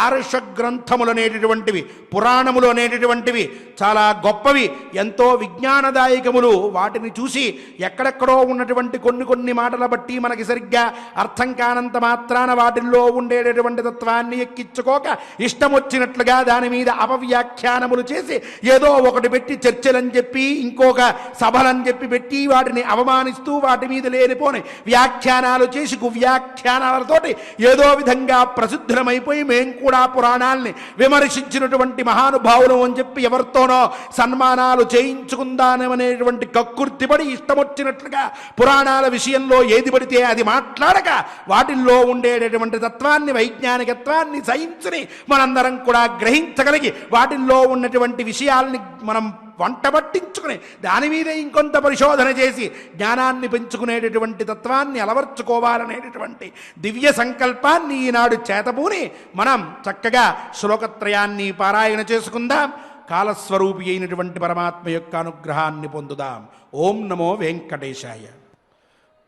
ఆర్ష గ్రంథములు అనేటటువంటివి పురాణములు అనేటటువంటివి చాలా గొప్పవి, ఎంతో విజ్ఞానదాయకములు. వాటిని చూసి ఎక్కడెక్కడో ఉన్నటువంటి కొన్ని మాటల బట్టి మనకి సరిగ్గా అర్థం కానంత మాత్రాన వాటిల్లో ఉండేటటువంటి తత్వాన్ని ఎక్కించుకోక ఇష్టం వచ్చినట్లుగా దాని మీద అపవ్యాఖ్యానములు చేసి ఏదో ఒకటి పెట్టి చర్చలని చెప్పి ఇంకొక సభలని చెప్పి పెట్టి వాటిని అవమానిస్తూ వాటి మీద లేనిపోని వ్యాఖ్యానాలు చేసి కువ్యాఖ్యానాలతోటి ఏదో విధంగా ప్రసిద్ధమైపోయి మేం కూడా పురాణాల్ని విమర్శించినటువంటి మహానుభావులు అని చెప్పి ఎవరితోనో సన్మానాలు చేయించుకుందాననేటువంటి కక్కుర్తిపడి ఇష్టం వచ్చినట్లుగా పురాణాల విషయంలో ఏది పడితే అది మాట్లాడక వాటిల్లో ఉండేటటువంటి తత్వాన్ని వైజ్ఞానికత్వాన్ని సైన్స్ని మనందరం కూడా గ్రహించగలిగి వాటిల్లో ఉన్నటువంటి విషయాల్ని మనం వంటబట్టించుకుని దాని మీద ఇంకొంత పరిశోధన చేసి జ్ఞానాన్ని పెంచుకునేటటువంటి తత్వాన్ని అలవర్చుకోవాలనేటటువంటి దివ్య సంకల్పాన్ని ఈనాడు చేతబూని మనం చక్కగా శ్లోకత్రయాన్ని పారాయణ చేసుకుందాం. కాలస్వరూపి అయినటువంటి పరమాత్మ యొక్క అనుగ్రహాన్ని పొందుదాం. ఓం నమో వెంకటేశాయ.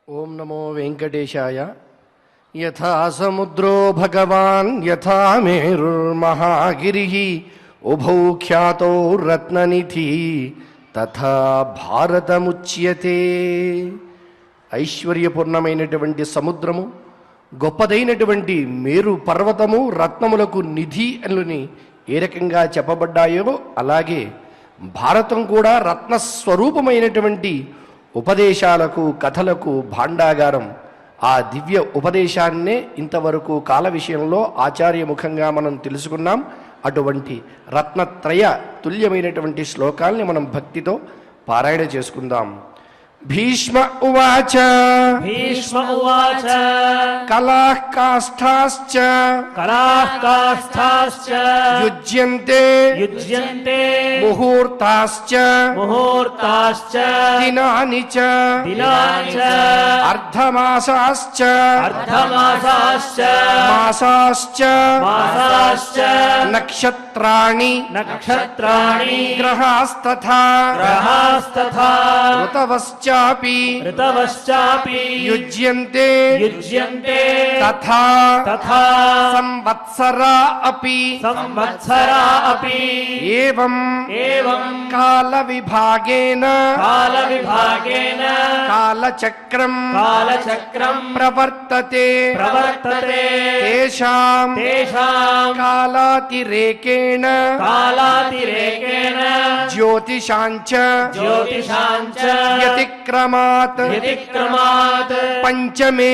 ఓం నమో వెంకటేశాయ. యథా సముద్రో భగవాన్ యథా మేరుర్మహాగిరిః ఉభౌ ఖ్యాతౌ రత్ననిధి తథా భారతముచ్యతే. ఐశ్వర్యపూర్ణమైనటువంటి సముద్రము, గొప్పదైనటువంటి మేరు పర్వతము రత్నములకు నిధి అని ఏ రకంగా చెప్పబడ్డాయో అలాగే భారతం కూడా రత్నస్వరూపమైనటువంటి ఉపదేశాలకు కథలకు భాండాగారం. ఆ దివ్య ఉపదేశాన్నే ఇంతవరకు కాల విషయంలో ఆచార్యముఖంగా మనం తెలుసుకున్నాం. అటువంటి రత్నత్రయ తుల్యమైనటువంటి శ్లోకాల్ని మనం భక్తితో పారాయణ చేసుకుందాం. భీష్మ ఉవాచ భీష్మ ఉవాచ కలాః కాష్ఠాశ్చ కలాః కాష్ఠాశ్చ యుజ్యంతే యుజ్యంతే ముహూర్తాశ్చ ముహూర్తాశ్చ దినాని చ దినాని చ అర్ధమాసాశ్చ అర్ధమాసాశ్చ మాసాశ్చ మాసాశ్చ నక్షత్రాణి నక్షత్రాణి గ్రహాస్తథా గ్రహాస్తథా ఋతవశ్చాపి ఋతవశ్చాపి యుజ్యంతే యుజ్యంతే తథా తథా సంవత్సరా అపి సంవత్సరా అపి ఏవం ఏవం కాల విభాగేన కాల విభాగేన కాలచక్రం కాలచక్రం ప్రవర్తతే ప్రవర్తతే తేషాం తేషాం కాలాతిరేకేణ కాలాతిరేకేణ జ్యోతిషాంచ జ్యోతిషాంచ వ్యతిక్రమాత్ వ్యతిక్రమాత్ పంచమే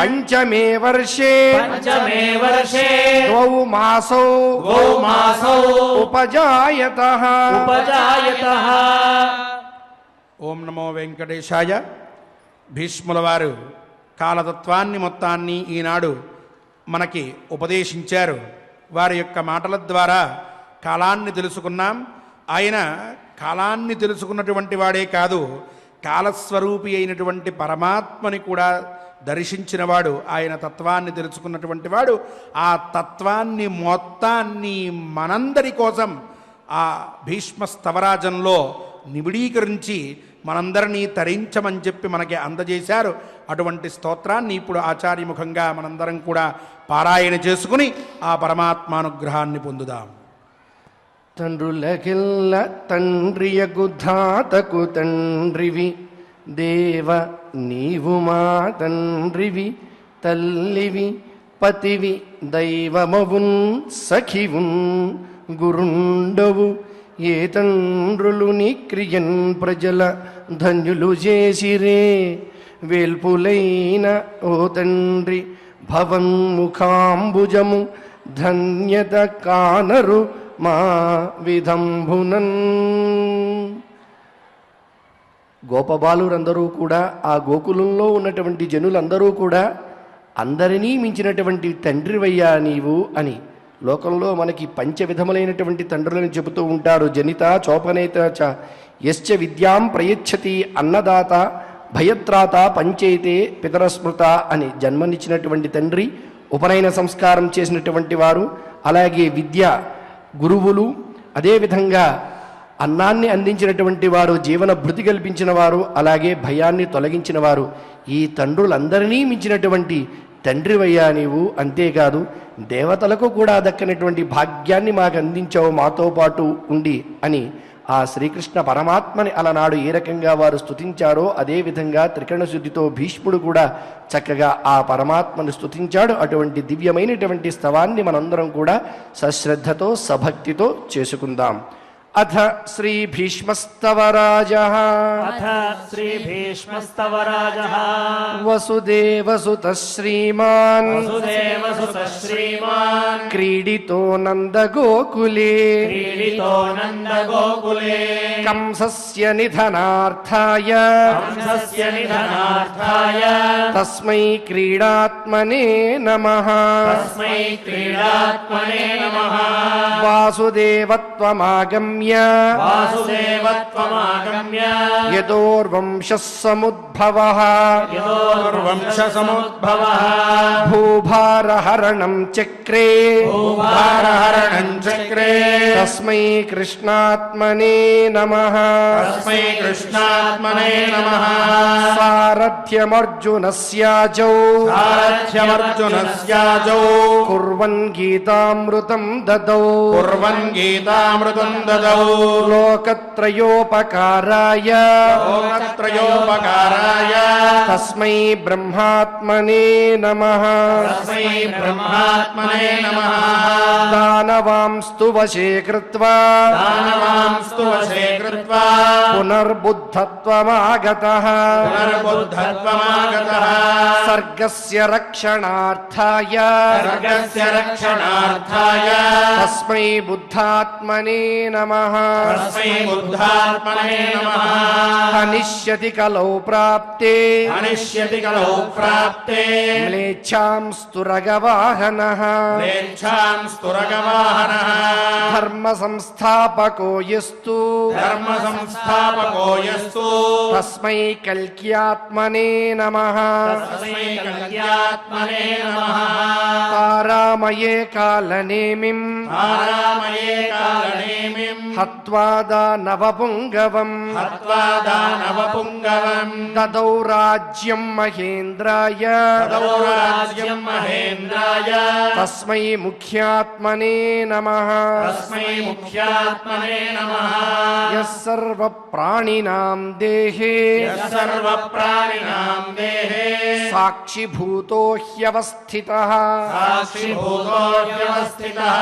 పంచమే వర్షే పంచమే వర్షే ద్వౌ మాసౌ ద్వౌ మాసౌ ఉపజాయతః ఉపజాయతః. ఓం నమో వెంకటేశాయ. భీష్ముల వారు కాలతత్వాన్ని మొత్తాన్ని ఈనాడు మనకి ఉపదేశించారు. వారి యొక్క మాటల ద్వారా కాలాన్ని తెలుసుకున్నాం. ఆయన కాలాన్ని తెలుసుకున్నటువంటి వాడే కాదు, కాలస్వరూపి అయినటువంటి పరమాత్మని కూడా దర్శించినవాడు. ఆయన తత్వాన్ని తెలుసుకున్నటువంటి వాడు. ఆ తత్వాన్ని మొత్తాన్ని మనందరి కోసం ఆ భీష్మ స్తవరాజంలో నిబిడీకరించి మనందరినీ తరించమని చెప్పి మనకి అందజేశారు. అటువంటి స్తోత్రాన్ని ఇప్పుడు ఆచార్యముఖంగా మనందరం కూడా పారాయణ చేసుకుని ఆ పరమాత్మానుగ్రహాన్ని పొందుదాం. తండ్రులకిల్ల తండ్రియగు ధాతకు తండ్రివి దేవ నీవు మా తండ్రివి తల్లివి పతివి దైవమవున్ సఖివున్ గురుండవు ఏ తండ్రులు నీ క్రియన్ ప్రజల ధన్యులు చేసిరే వేల్పులైన ఓ తండ్రి భవన్ముఖాంబుజము ధన్యత కానరు మా విధంభునన్. గోపబాలురందరూ కూడా ఆ గోకులంలో ఉన్నటువంటి జనులందరూ కూడా అందరినీ మించినటువంటి తండ్రివయ్యా నీవు అని లోకంలో మనకి పంచవిధములైనటువంటి తండ్రులను చెబుతూ ఉంటారు. జనిత చోపనేత చ యశ్చ విద్యాం ప్రయచ్చతి అన్నదాత భయత్రాత పంచైతే పితరస్మృత అని జన్మనిచ్చినటువంటి తండ్రి, ఉపనయన సంస్కారం చేసినటువంటి వారు, అలాగే విద్య గురువులు, అదేవిధంగా అన్నాన్ని అందించినటువంటి వారు, జీవన భృతి కల్పించిన వారు, అలాగే భయాన్ని తొలగించిన వారు. ఈ తండ్రులందరినీ మించినటువంటి తండ్రివయ్యా నీవు. అంతేకాదు దేవతలకు కూడా దక్కనటువంటి భాగ్యాన్ని మాకు అందించావు మాతో పాటు ఉండి అని ఆ శ్రీకృష్ణ పరమాత్మని అలనాడు ఏ రకంగా వారు స్తుతించారో అదేవిధంగా త్రికరణ శుద్ధితో భీష్ముడు కూడా చక్కగా ఆ పరమాత్మను స్తుతించాడు. అటువంటి దివ్యమైనటువంటి స్తవాన్ని మనందరం కూడా సశ్రద్ధతో సభక్తితో చేసుకుందాం. అథ శ్రీ భీష్మస్తవరాజః అథ శ్రీ భీష్మస్తవరాజః వసుదేవసుతః శ్రీమాన్ వసుదేవసుతః శ్రీమాన్ క్రీడితో నందగోకులే క్రీడితో నందగోకులే కంసస్య నిధనార్థాయ కంసస్య నిధనార్థాయ తస్మై క్రీడాత్మనే నమః తస్మై క్రీడాత్మనే నమః వాసుదేవత్వమాగమ్య వాసుదేవత్వమాగమ్య యదోర్వంశః సముద్భవః వంశసముద్భవః భూభారహరణం చక్రే భారహరణం చక్రే తస్మై కృష్ణాత్మనే నమః తస్మై కృష్ణాత్మనే నమః సారథ్యమర్జున సారథ్యమర్జునస్యాజౌ సారథ్యమర్జునస్యాజౌ కుర్వన్ గీతామృతం దదౌ కుర్వన్ గీతామృతం దదౌ లోకత్రయోపకారాయ లోకత్రయోపకారాయ తస్మై బ్రహ్మాత్మనే నమః తస్మై బ్రహ్మాత్మనే నమః దానవాంస్తు వశే కృత్వా దానవాంస్తు వశే కృత్వా పునర్బుద్ధత్వమాగతః పునర్బుద్ధత్వమాగతః సర్గస్య రక్షణార్థాయ సర్గస్య రక్షణార్థాయ తస్మై బుద్ధాత్మనే నమః తస్మై బుద్ధాత్మనే నమః హనిష్యతి కలౌ ప్రాప్తే అనిష్యతి కలౌ ప్రాప్తే మ్లేచ్ఛాం స్తురగవాహనః మ్లేచ్ఛాం స్తురగవాహనః ధర్మ సంస్థాపకో యస్తు ధర్మ సంస్థాపకో యస్తు తస్మై కల్క్యాత్మనే నమః తస్మై కల్యాత్మనే నమః తారామయే కాలనేమిం ఆరామయే కాలనేమిం హత్వా దానవపుంగవం హత్వా దానవపుంగవం దదౌ రాజ్యం మహేంద్రాయ తదౌ రాజ్యం మహేంద్రాయ తస్మై ముఖ్యాత్మనే నమః తస్మై ముఖ్యాత్మనే నమః యః సర్వప్రాణినాం దేహే సర్వప్రాణినాం దేహే సాక్షిభూతో హ్యవస్థితః సాక్షిభూతో వ్యవస్థితః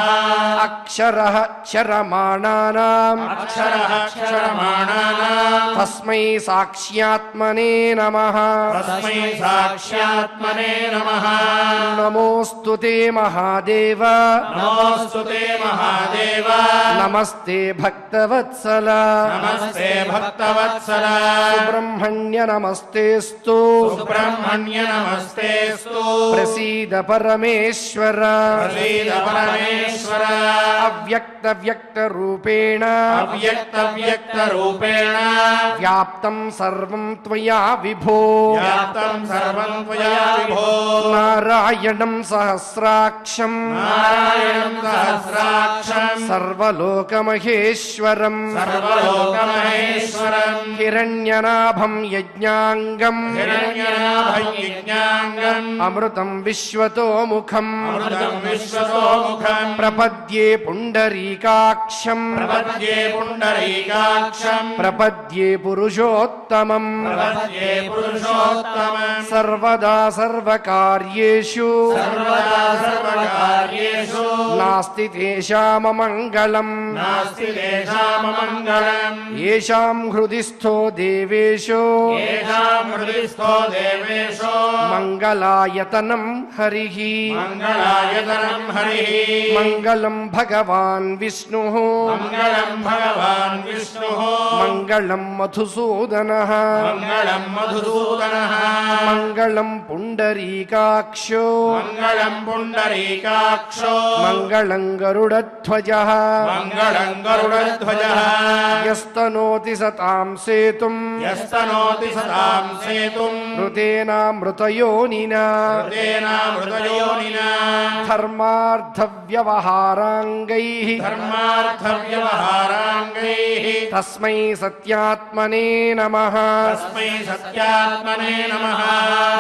అక్షరః క్షరమాణానాం అక్షరః క్షరమాణానాం తస్మై సాక్ష్యాత్మనే నమః తస్మై సాక్ష్యాత్మనే నమః నమోऽस्तु తే మహాదేవ నమోऽस्तु తే మహాదేవ నమస్తే భక్తవత్సల నమస్తే భక్తవత్సల సుబ్రహ్మణ్య నమస్తేస్తు సుబ్రహ్మణ్య నమస్తేస్తు ప్రసీద పరమేశ్వర ప్రసీద పరమేశ్వర అవ్యక్త వ్యక్త రూపేణ అవ్యక్త వ్యక్త రూపేణ వ్యాప్తం సర్వం త్వయా విభో వ్యాప్తం సర్వం త్వయా విభో నారాయణం సహస్రాక్షం నారాయణం సహస్రాక్షం సర్వలోకమహేశ్వరం సర్వలోకమహేశ్వరం హిరణ్యనాభం యజ్ఞాంగం హిరణ్యనాభం యజ్ఞాంగం అమృతం విశ్వతోముఖం అమృతం విశ్వతో ముఖం ప్రపద్యే పుండరీకాక్షం ప్రపద్యే పుండరీకాక్షం ప్రపద్యే పురుషోత్తమం ప్రపద్యే పురుషోత్తమం సర్వదా సర్వకార్యేషు సర్వదా సర్వకార్యేషు నాస్తి తేషామమంగళం నాస్తి తేషామమంగళం యేషాం హృది స్థో దేవేషు ఏషాం హృదిస్థో దేవేషు మంగళాయతనం హరిః మంగళాయతనం హరిః మంగళం భగవాన్ విష్ణు మంగళం భగవాన్ విష్ణుః మంగళం మధుసూదనః మంగళం మధుసూదనః మంగళం పుండరీకాక్షో మంగళం పుండరీకాక్షో మంగళం గరుడధ్వజః మంగళం గరుడధ్వజః యస్తనోతి సతాం సేతుం యస్తనోతి సదాం సేతుం ఋతేనామృతయోనినా తేనామృతయోనినా ధర్మార్థవ్యవహారాంగైః ధర్మార్థవ్యవహారాంగైః తస్మై సత్యాత్మనే నమః తస్మై సత్యాత్మనే నమః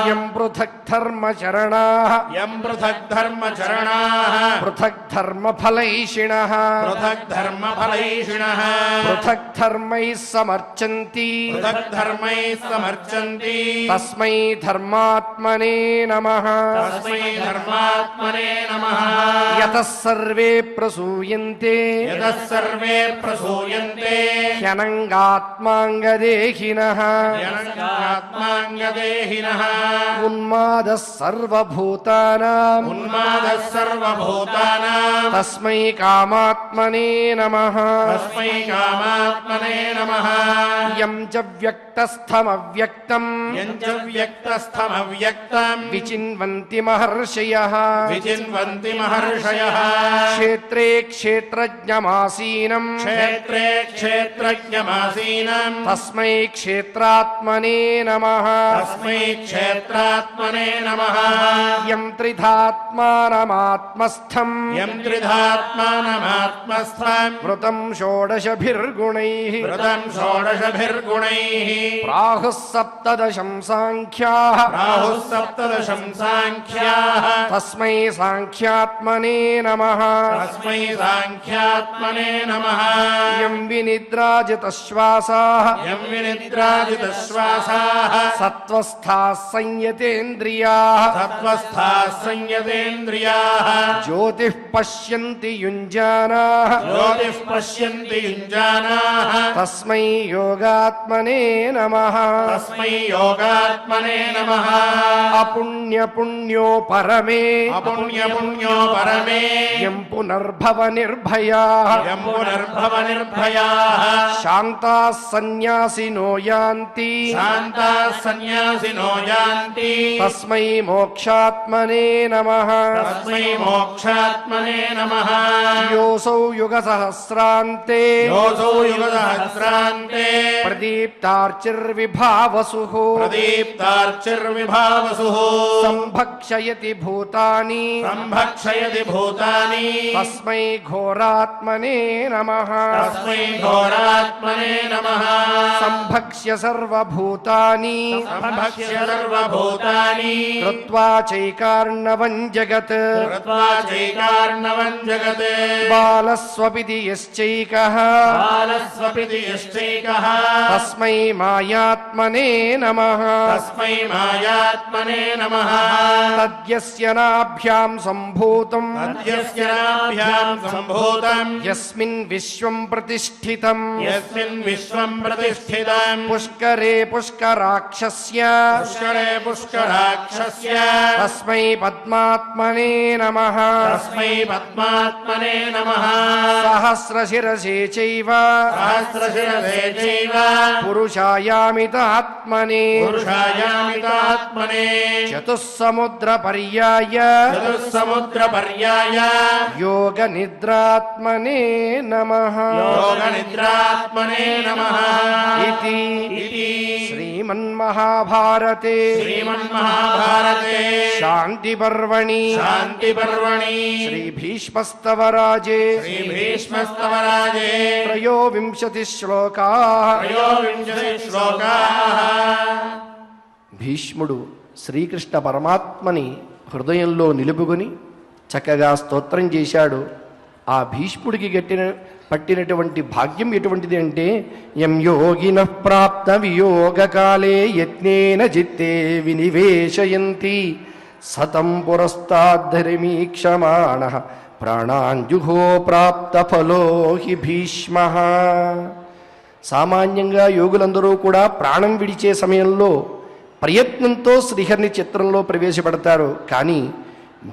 యం పృథక్ ధర్మచరణాః యం పృథక్ ధర్మచరణాః పృథక్ ధర్మఫలైషిణః పృథక్ ధర్మఫలైషిణః పృథక్ ధర్మైః సమర్చంతి పృథక్ ధర్మైః సమర్చంతి తస్మై ధర్మాత్మనే నమః తస్మై ధర్మాత్మనే నమః యతః సర్వే ప్రసూయంతే యతః సర్వే ప్రసూయంతే హ్యనంగాత్మాంగదేహినః యనగాత్మాంగదేహినః ఉన్మాదः సర్వభూతానాం ఉన్మాదः సర్వభూతానాం తస్మై కామాత్మనే నమః తస్మై కామాత్మనే నమః యం చ వ్యక్తస్థమవ్యక్తం యం చ వ్యక్తస్థమవ్యక్తం విచిన్వంతి మహర్షయః విచిన్వంతి మహర్షయః క్షేత్రే క్షేత్రజ్ఞమాసీనం క్షేత్రే క్షేత్రజ్ఞమాసీనం తస్మై క్షేత్రాత్మనే నమః తస్మై క్షేత్రాత్మనే నమః యం త్రిధాత్మానమాత్మస్థం యం త్రిధాత్మానమాత్మస్థం వృతం షోడశభిర్గుణైః వృతం షోడశభిర్గుణైః ప్రాహుః సప్తదశం సాంఖ్యాః రాహుః సప్తదశం సాంఖ్యాః తస్మై సాంఖ్యాత్మనే నమః తస్మై సాంఖ్యాత్మనే నమః యం వినిద్రాజితశ్వాసాః యం వినిద్రాజితశ్వాసాః సత్వస్థాః సంయతేంద్రియాః సత్వస్థాః సంయతేంద్రియాః జ్యోతిః పశ్యంతి యుంజానాః జ్యోతిః పశ్యంతి యుంజానాః తస్మై యోగాత్మనే నమః తస్మై యోగాత్మనే నమః అపుణ్యపుణ్యో పరమే అపుణ్యపుణ్యో పరమే యం పునర్భవ నిర్భయాః యం పునర్భవ నిర్భయాః శాంతాః సన్యాసినో యాంతి శాంతాః సన్యాసినో యాంతి తస్మై మోక్షాత్మనే నమః తస్మై మోక్షాత్మనే నమః యోసౌ యుగ సహస్రాంతే యోసౌ యుగసహస్రాంతే ప్రదీప్తార్చిర్విభావసుః ప్రదీప్తార్చిర్విభావసుః సంభక్షయతి భూతాని సంభక్షయతి భూతాని తస్మై ఘోరాత్మనే నమః తస్మై ఘోరాత్మనే నమః సంభక్ష్య సర్వభూతాని సంభక్ష్య సర్వభూతాని కృత్వా చైకార్ణవం జగత్ కృత్వా చైకార్ణవం జగత్ బాలస్వపితి యశ్చైకః బాలస్వపితి యశ్చైకః తస్మై మాయాత్మనే నమః తస్మై మాయాత్మనే నమః తద్యస్య నాభ్యాం సంభూతం అద్యస్య నాభ్యాం సంభూతం యస్మిన్ విశ్వం ప్రతిష్ఠితం యస్మిన్ విశ్వం ప్రతిష్ఠితం పుష్కరే పుష్కరాక్షస్య పుష్కరే పుష్కరాక్షస్య తస్మై పద్మాత్మనే నమః తస్మై పద్మాత్మనే నమః సహస్రశిరసే చైవ సహస్రశిరసే చైవ పురుషాయామితాత్మనే పురుషాయామితాత్మనే చతుస్సముద్ర పర్యాయ చతుస్సముద్ర పర్యాయ యోగ నిద్రాత్మనే నమః యోగ నిద్రాత్మనే నమః ఇతి ఇతి శ్రీమన్మహాభారతే శ్రీమన్మహాభారతే శాంతి పర్వణి శాంతి పర్వణి శ్రీ భీష్మస్తవరాజే శ్రీ భీష్మస్తవరాజే త్రయోవింశతి శ్లోకా త్రయోవింశతి శ్లోకాః భీష్ముడు శ్రీకృష్ణ పరమాత్మని హృదయంలో నిలుపుకొని చక్కగా స్తోత్రం చేశాడు. ఆ భీష్ముడికి పట్టినటువంటి భాగ్యం ఎటువంటిది అంటే యం యోగిన ప్రాప్త వియోగకాలే యత్నేన చిత్తే వినివేశయంతి సతం పురస్తాద్ధరిమీక్షమాణ ప్రాణాంజుహో ప్రాప్త ఫలో హి భీష్మ. సామాన్యంగా యోగులందరూ కూడా ప్రాణం విడిచే సమయంలో ప్రయత్నంతో శ్రీహరిని చిత్రంలో ప్రవేశపెడతారు. కానీ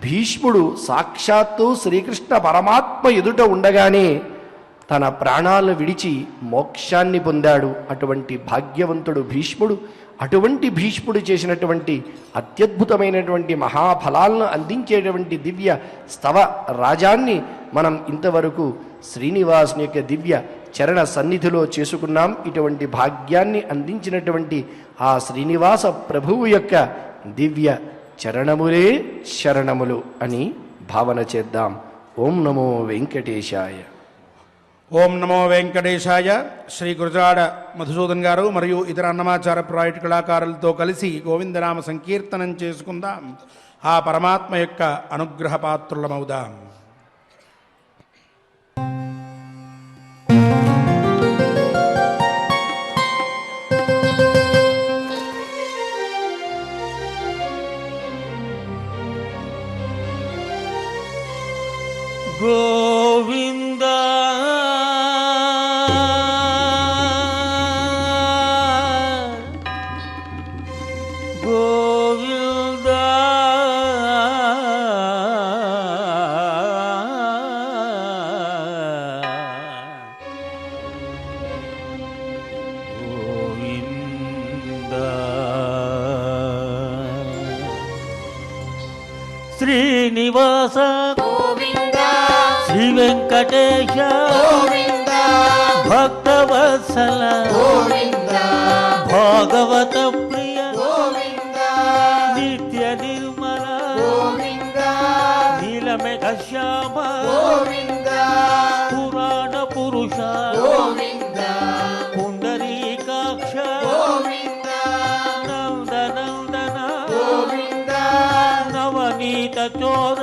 భీష్ముడు సాక్షాత్తు శ్రీకృష్ణ పరమాత్మ ఎదుట ఉండగానే తన ప్రాణాలను విడిచి మోక్షాన్ని పొందాడు. అటువంటి భాగ్యవంతుడు భీష్ముడు. అటువంటి భీష్ముడు చేసినటువంటి అత్యద్భుతమైనటువంటి మహాఫలాలను అందించేటువంటి దివ్య స్తవ రాజాన్ని మనం ఇంతవరకు శ్రీనివాసుని యొక్క దివ్య చరణ సన్నిధిలో చేసుకున్నాం. ఇటువంటి భాగ్యాన్ని అందించినటువంటి ఆ శ్రీనివాస ప్రభువు యొక్క దివ్య చరణములే శరణములు అని భావన చేద్దాం. ఓం నమో వెంకటేశాయ. ఓం నమో వెంకటేశాయ. శ్రీ గురజాడ మధుసూదన్ గారు మరియు ఇతర అన్నమాచార ప్రాజెక్టు కళాకారులతో కలిసి గోవిందనామ సంకీర్తనం చేసుకుందాం. ఆ పరమాత్మ యొక్క అనుగ్రహ పాత్రులమవుదాం. గోవింద గోవింద గోవింద శ్రీనివాస శ్రీ వెంకటేశ భక్తవత్సల భాగవత ప్రియ నిత్య నిర్మల నీలమేఘ శ్యామ పురాణ పురుష పుండరీకాక్ష నందనందన నవనీత చోర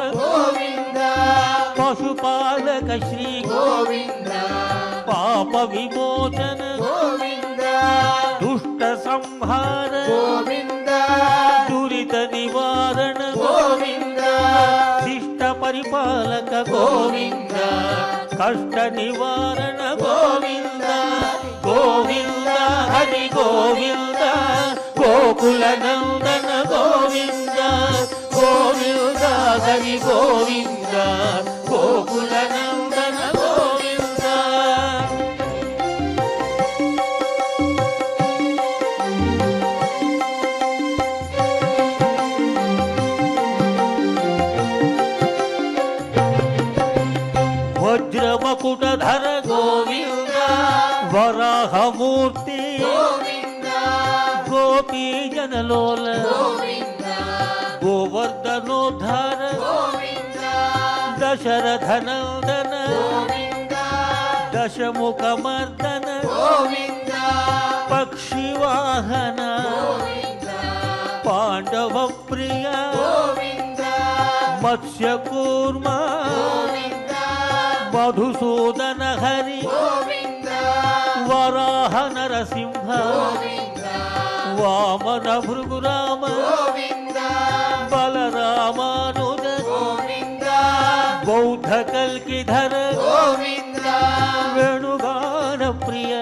పశుపాలక శ్రీ పాప విమోచన దుష్ట సంహార దురిత నివారణ శిష్ట పరిపాలక గోవింద కష్ట నివారణ గోవింద గోవింద హరి గోవింద గోకుల నందన గోవింద గోవింద హరి గోవింద గోకుల నందన గోవింద. వజ్రమకుటధర గోవింద వరాహమూర్తి గోపీ జనలోల గోవర్ధనోద్ధార దశరథనందన దశముఖమర్దన పక్షివాహన పాండవ ప్రియ మత్స్యకూర్మ మధుసూదన హరి వరాహ నరసింహ వామన భృగురామ బలరామానుజ బౌద్ధ కల్కిధర వేణుగాన ప్రియ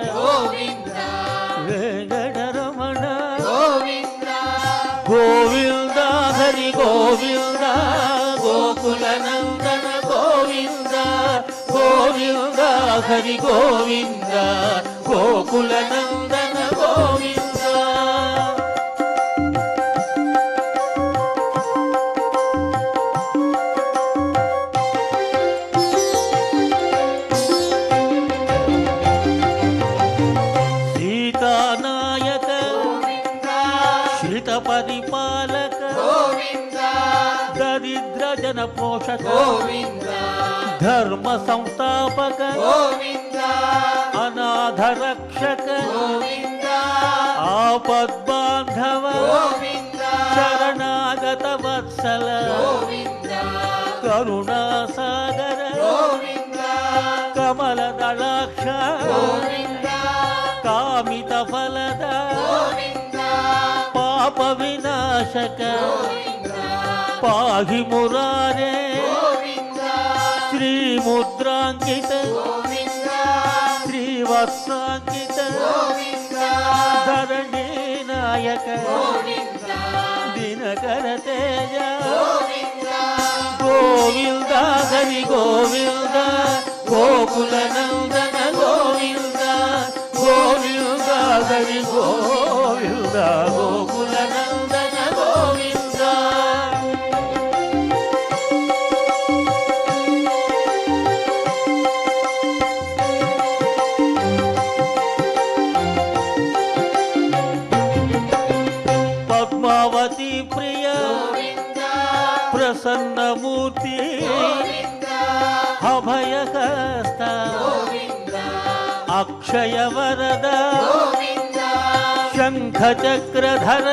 వెంకటరమణ గోవింద హరి గోవింద గోకుల నందన గోవింద గోవింద హరి గోవింద గోకుల నందన గోవింద. సీతానాయక శ్రిత పరిపాలక దరిద్ర జన పోషక ధర్మ సంస్థాపక అనాథ రక్షక ఆపద్బాంధవ శరణాగత వత్సల కరుణాసాగర కమల దళాక్ష కామిత ఫలద పాప వినాశక పాహి మురారే శ్రీముద్రాంకిత శ్రీవత్సాంకిత ధరణీ నాయక దినకర తేజ గోవింద హరి గోవింద గోకుల నందన గోవింద గోవింద హరి గోవింద గోకుల నందన గోవింద. పద్మావతి ప్రియ ప్రసన్నమూర్తి అభయహస్త అక్షయ వరద శంఖ చక్రధర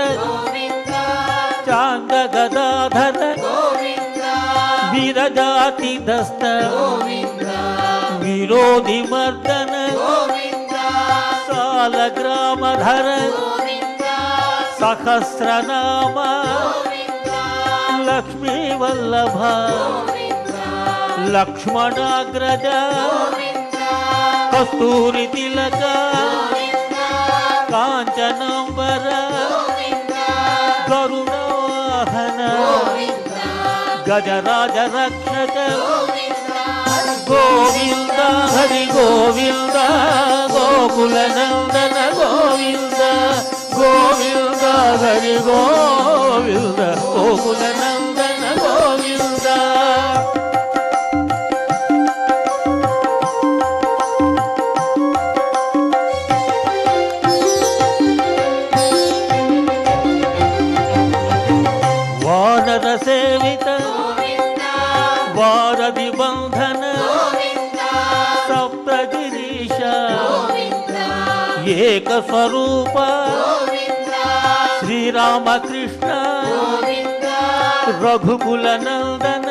చాంద గదాధర విరజాతి దస్త విరోధి మర్దన సాలగ్రామధర సహస్రనామ లక్ష్మీ వల్లభ లక్ష్మణాగ్రజ కస్తూరి తిలక కాంచనాంబర గరుడవాహన గజరాజ రక్షక గోవింద హరి గోవింద గోకుల నందన గోవింద గోవింద హరి గోవింద గోకుల నందన గోవింద. ఏక స్వరూప శ్రీరామకృష్ణ రఘుకుల నందన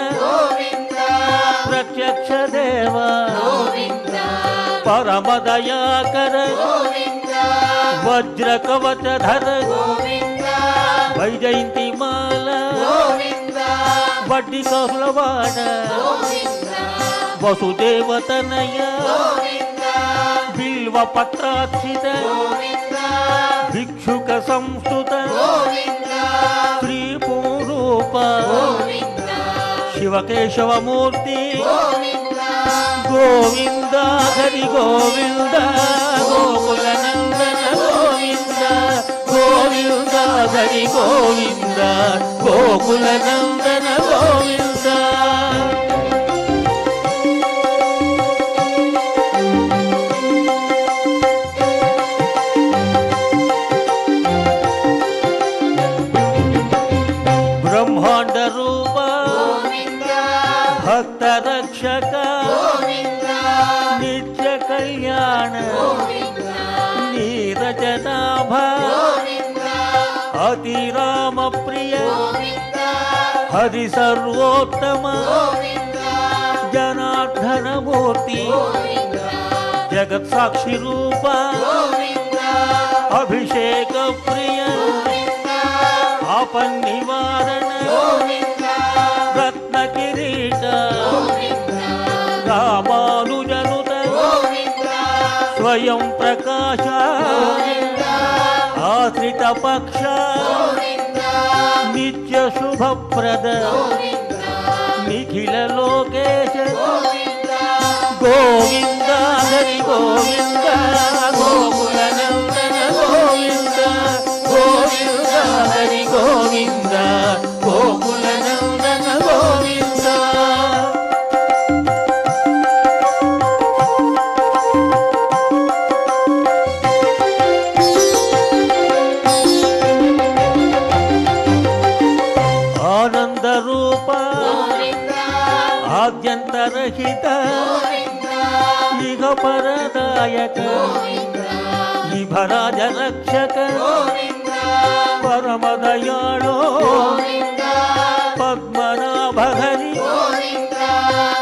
ప్రత్యక్ష దేవ పరమదయాకర వజ్ర కవచధర వైజయంతి మాల వడ్డీ కహులవాడ వసుదేవతనయ బిల్వ పత్రాక్షిత భిక్షుక సంస్కృత శ్రీ పూరూప శివకేశవమూర్తి గోవింద హరి గోవింద గోకుల నందన గోవింద గోవింద హరి గోవింద గోకుల నందన గోవింద. బ్రహ్మాండ రూప భక్త రక్షక నిత్య కళ్యాణ నీరజనాభ అతి రామ ప్రియ హరి సర్వోత్తమ జనార్దన మూర్తి జగత్ సాక్షి రూప అభిషేక ప్రియ ఆపన్ నివారణ రత్న కిరీట రామానుజనుత స్వయం ప్రకాశ ఆశ్రిత పక్ష నిత్య శుభప్రద నిఖిల లోకేశ గోవింద హరి గోవింద గోకుల నందన గోవింద గోవింద హరి గోవింద గోకుల నందన గోవింద. ఆనంద రూప ఆద్యంతరహిత ఇహ పరదాయక ఇభరాజ రక్షక పరమదయాళో పద్మనాభ హరి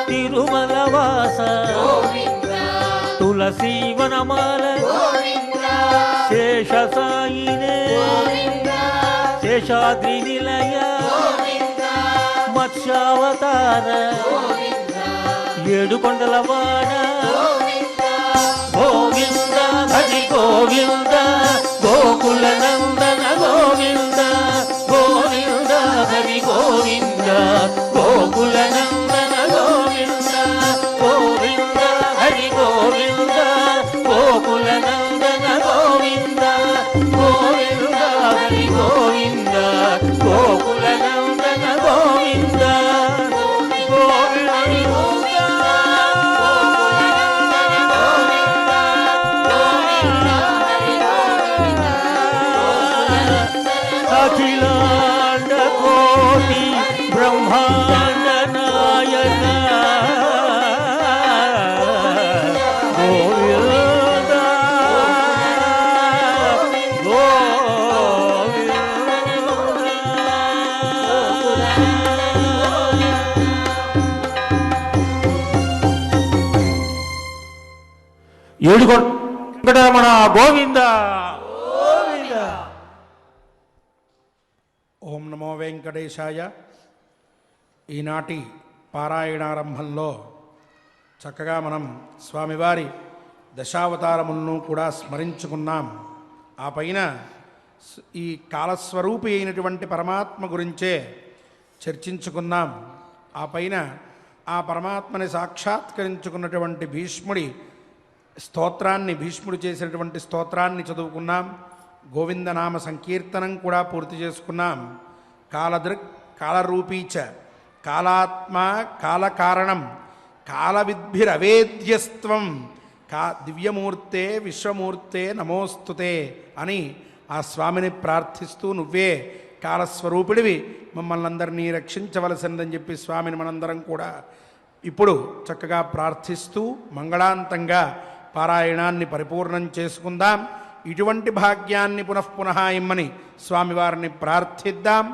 తిరుమల వాస తులసీవనమాల శేష సాయినే శేషాద్రి నిలయ మత్స్యావతార ఏడుకొండల వాడ గోవింద హరి గోవింద గోకుల నందన గోవింద గోవింద హరి గోవింద గోకుల నందన గోవింద గోవింద హరి గోవింద గోకుల నందన గోవింద గోవింద హరి గోవింద గోకుల నందన గోవింద అఖిలాండ కోటి బ్రహ్మాండ నాయక గోవింద ఏడుకొండరమణ గోవింద గోవింద. ఓం నమో వెంకటేశాయ. ఈనాటి పారాయణారంభంలో చక్కగా మనం స్వామివారి దశావతారములను కూడా స్మరించుకున్నాం. ఆ పైన ఈ కాలస్వరూపి అయినటువంటి పరమాత్మ గురించే చర్చించుకున్నాం. ఆ పైన ఆ పరమాత్మని సాక్షాత్కరించుకున్నటువంటి భీష్ముడి స్తోత్రాన్ని, భీష్ముడు చేసినటువంటి స్తోత్రాన్ని చదువుకున్నాం. గోవిందనామ సంకీర్తనం కూడా పూర్తి చేసుకున్నాం. కాలదృక్ కాలరూపీచ కాలాత్మ కాలకారణం కాలవిద్భిరవేద్యస్త్వం దివ్యమూర్తే విశ్వమూర్తే నమోస్తుతే అని ఆ స్వామిని ప్రార్థిస్తూ, నువ్వే కాలస్వరూపిడివి, మమ్మల్ని అందరినీ రక్షించవలసిందని చెప్పి స్వామిని మనందరం కూడా ఇప్పుడు చక్కగా ప్రార్థిస్తూ మంగళాంతంగా పారాయణాన్ని పరిపూర్ణం చేసుకుందాం. ఇటువంటి భాగ్యాన్ని పునఃపునః ఇమ్మని స్వామివారిని ప్రార్థిద్దాం.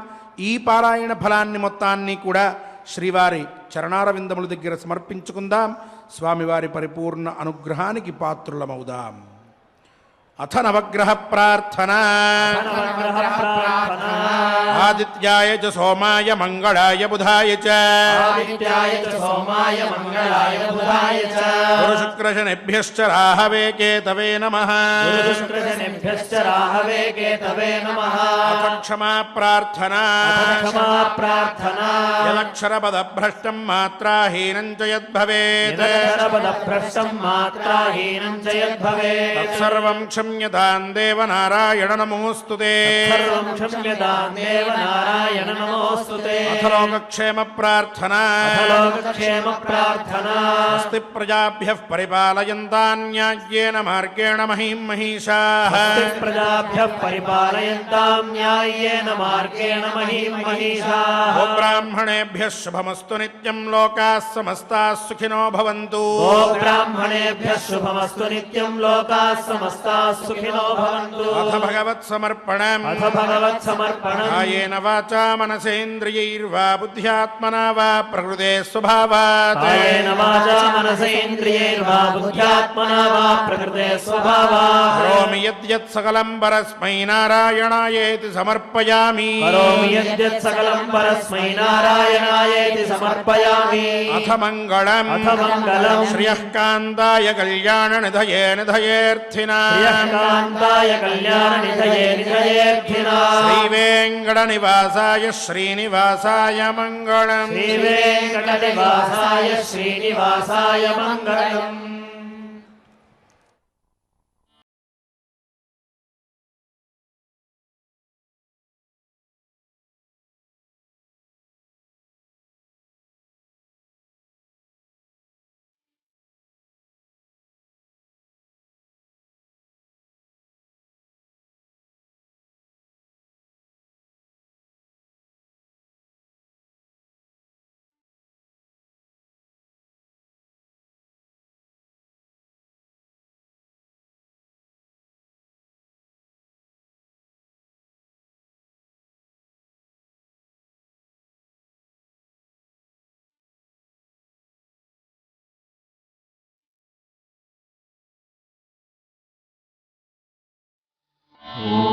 ఈ పారాయణ ఫలాన్ని మొత్తాన్ని కూడా శ్రీవారి చరణారవిందముల దగ్గర సమర్పించుకుందాం. స్వామివారి పరిపూర్ణ అనుగ్రహానికి పాత్రులమవుదాం. అథ నవగ్రహ ప్రార్థన. ఆదిత్యాయ చ సోమాయ మంగళాయ బుధాయ చ గురు శుక్ర శనిభ్యశ్చ రాహవే కేతవే నమః. అథ క్షమా ప్రార్థనా. యదక్షరపదభ్రష్టం మాత్రాహీనం చ యద్భవేత్ తత్సర్వం క్షమ్యతాం దేవనారాయణ నమోస్తుతే. అథ లోకక్షేమ ప్రార్థనా. స్వస్తి ప్రజాభ్యః పరిపాలయంతాం న్యాయ్యేన మార్గేణ మహీం మహీషాః. గోబ్రాహ్మణేభ్యः శుభమస్తు నిత్యం. లోకాः సమస్తాः సుఖినో భవంతు. శుభమస్తు నిత్యం. లోకాः సమస్తాः సుఖినో భవంతు. అథ భగవత్సమర్పణం. కాయేన వాచా మనసేంద్రియైర్వా బుద్ధ్యాత్మనా వా ప్రకృతే స్వభావాత్. కరోమి యద్యత్ సకలం పరస్మై నారాయణాయేతి సమర్పయామి. అథ మంగళం. శ్రియః కాంతాయ కళ్యాణ నిధయే నిధయేర్థినాం. శ్రీవేంకట నివాసాయ శ్రీనివాసాయ మంగళం. శ్రీనివాసాయ మంగళం. ఓం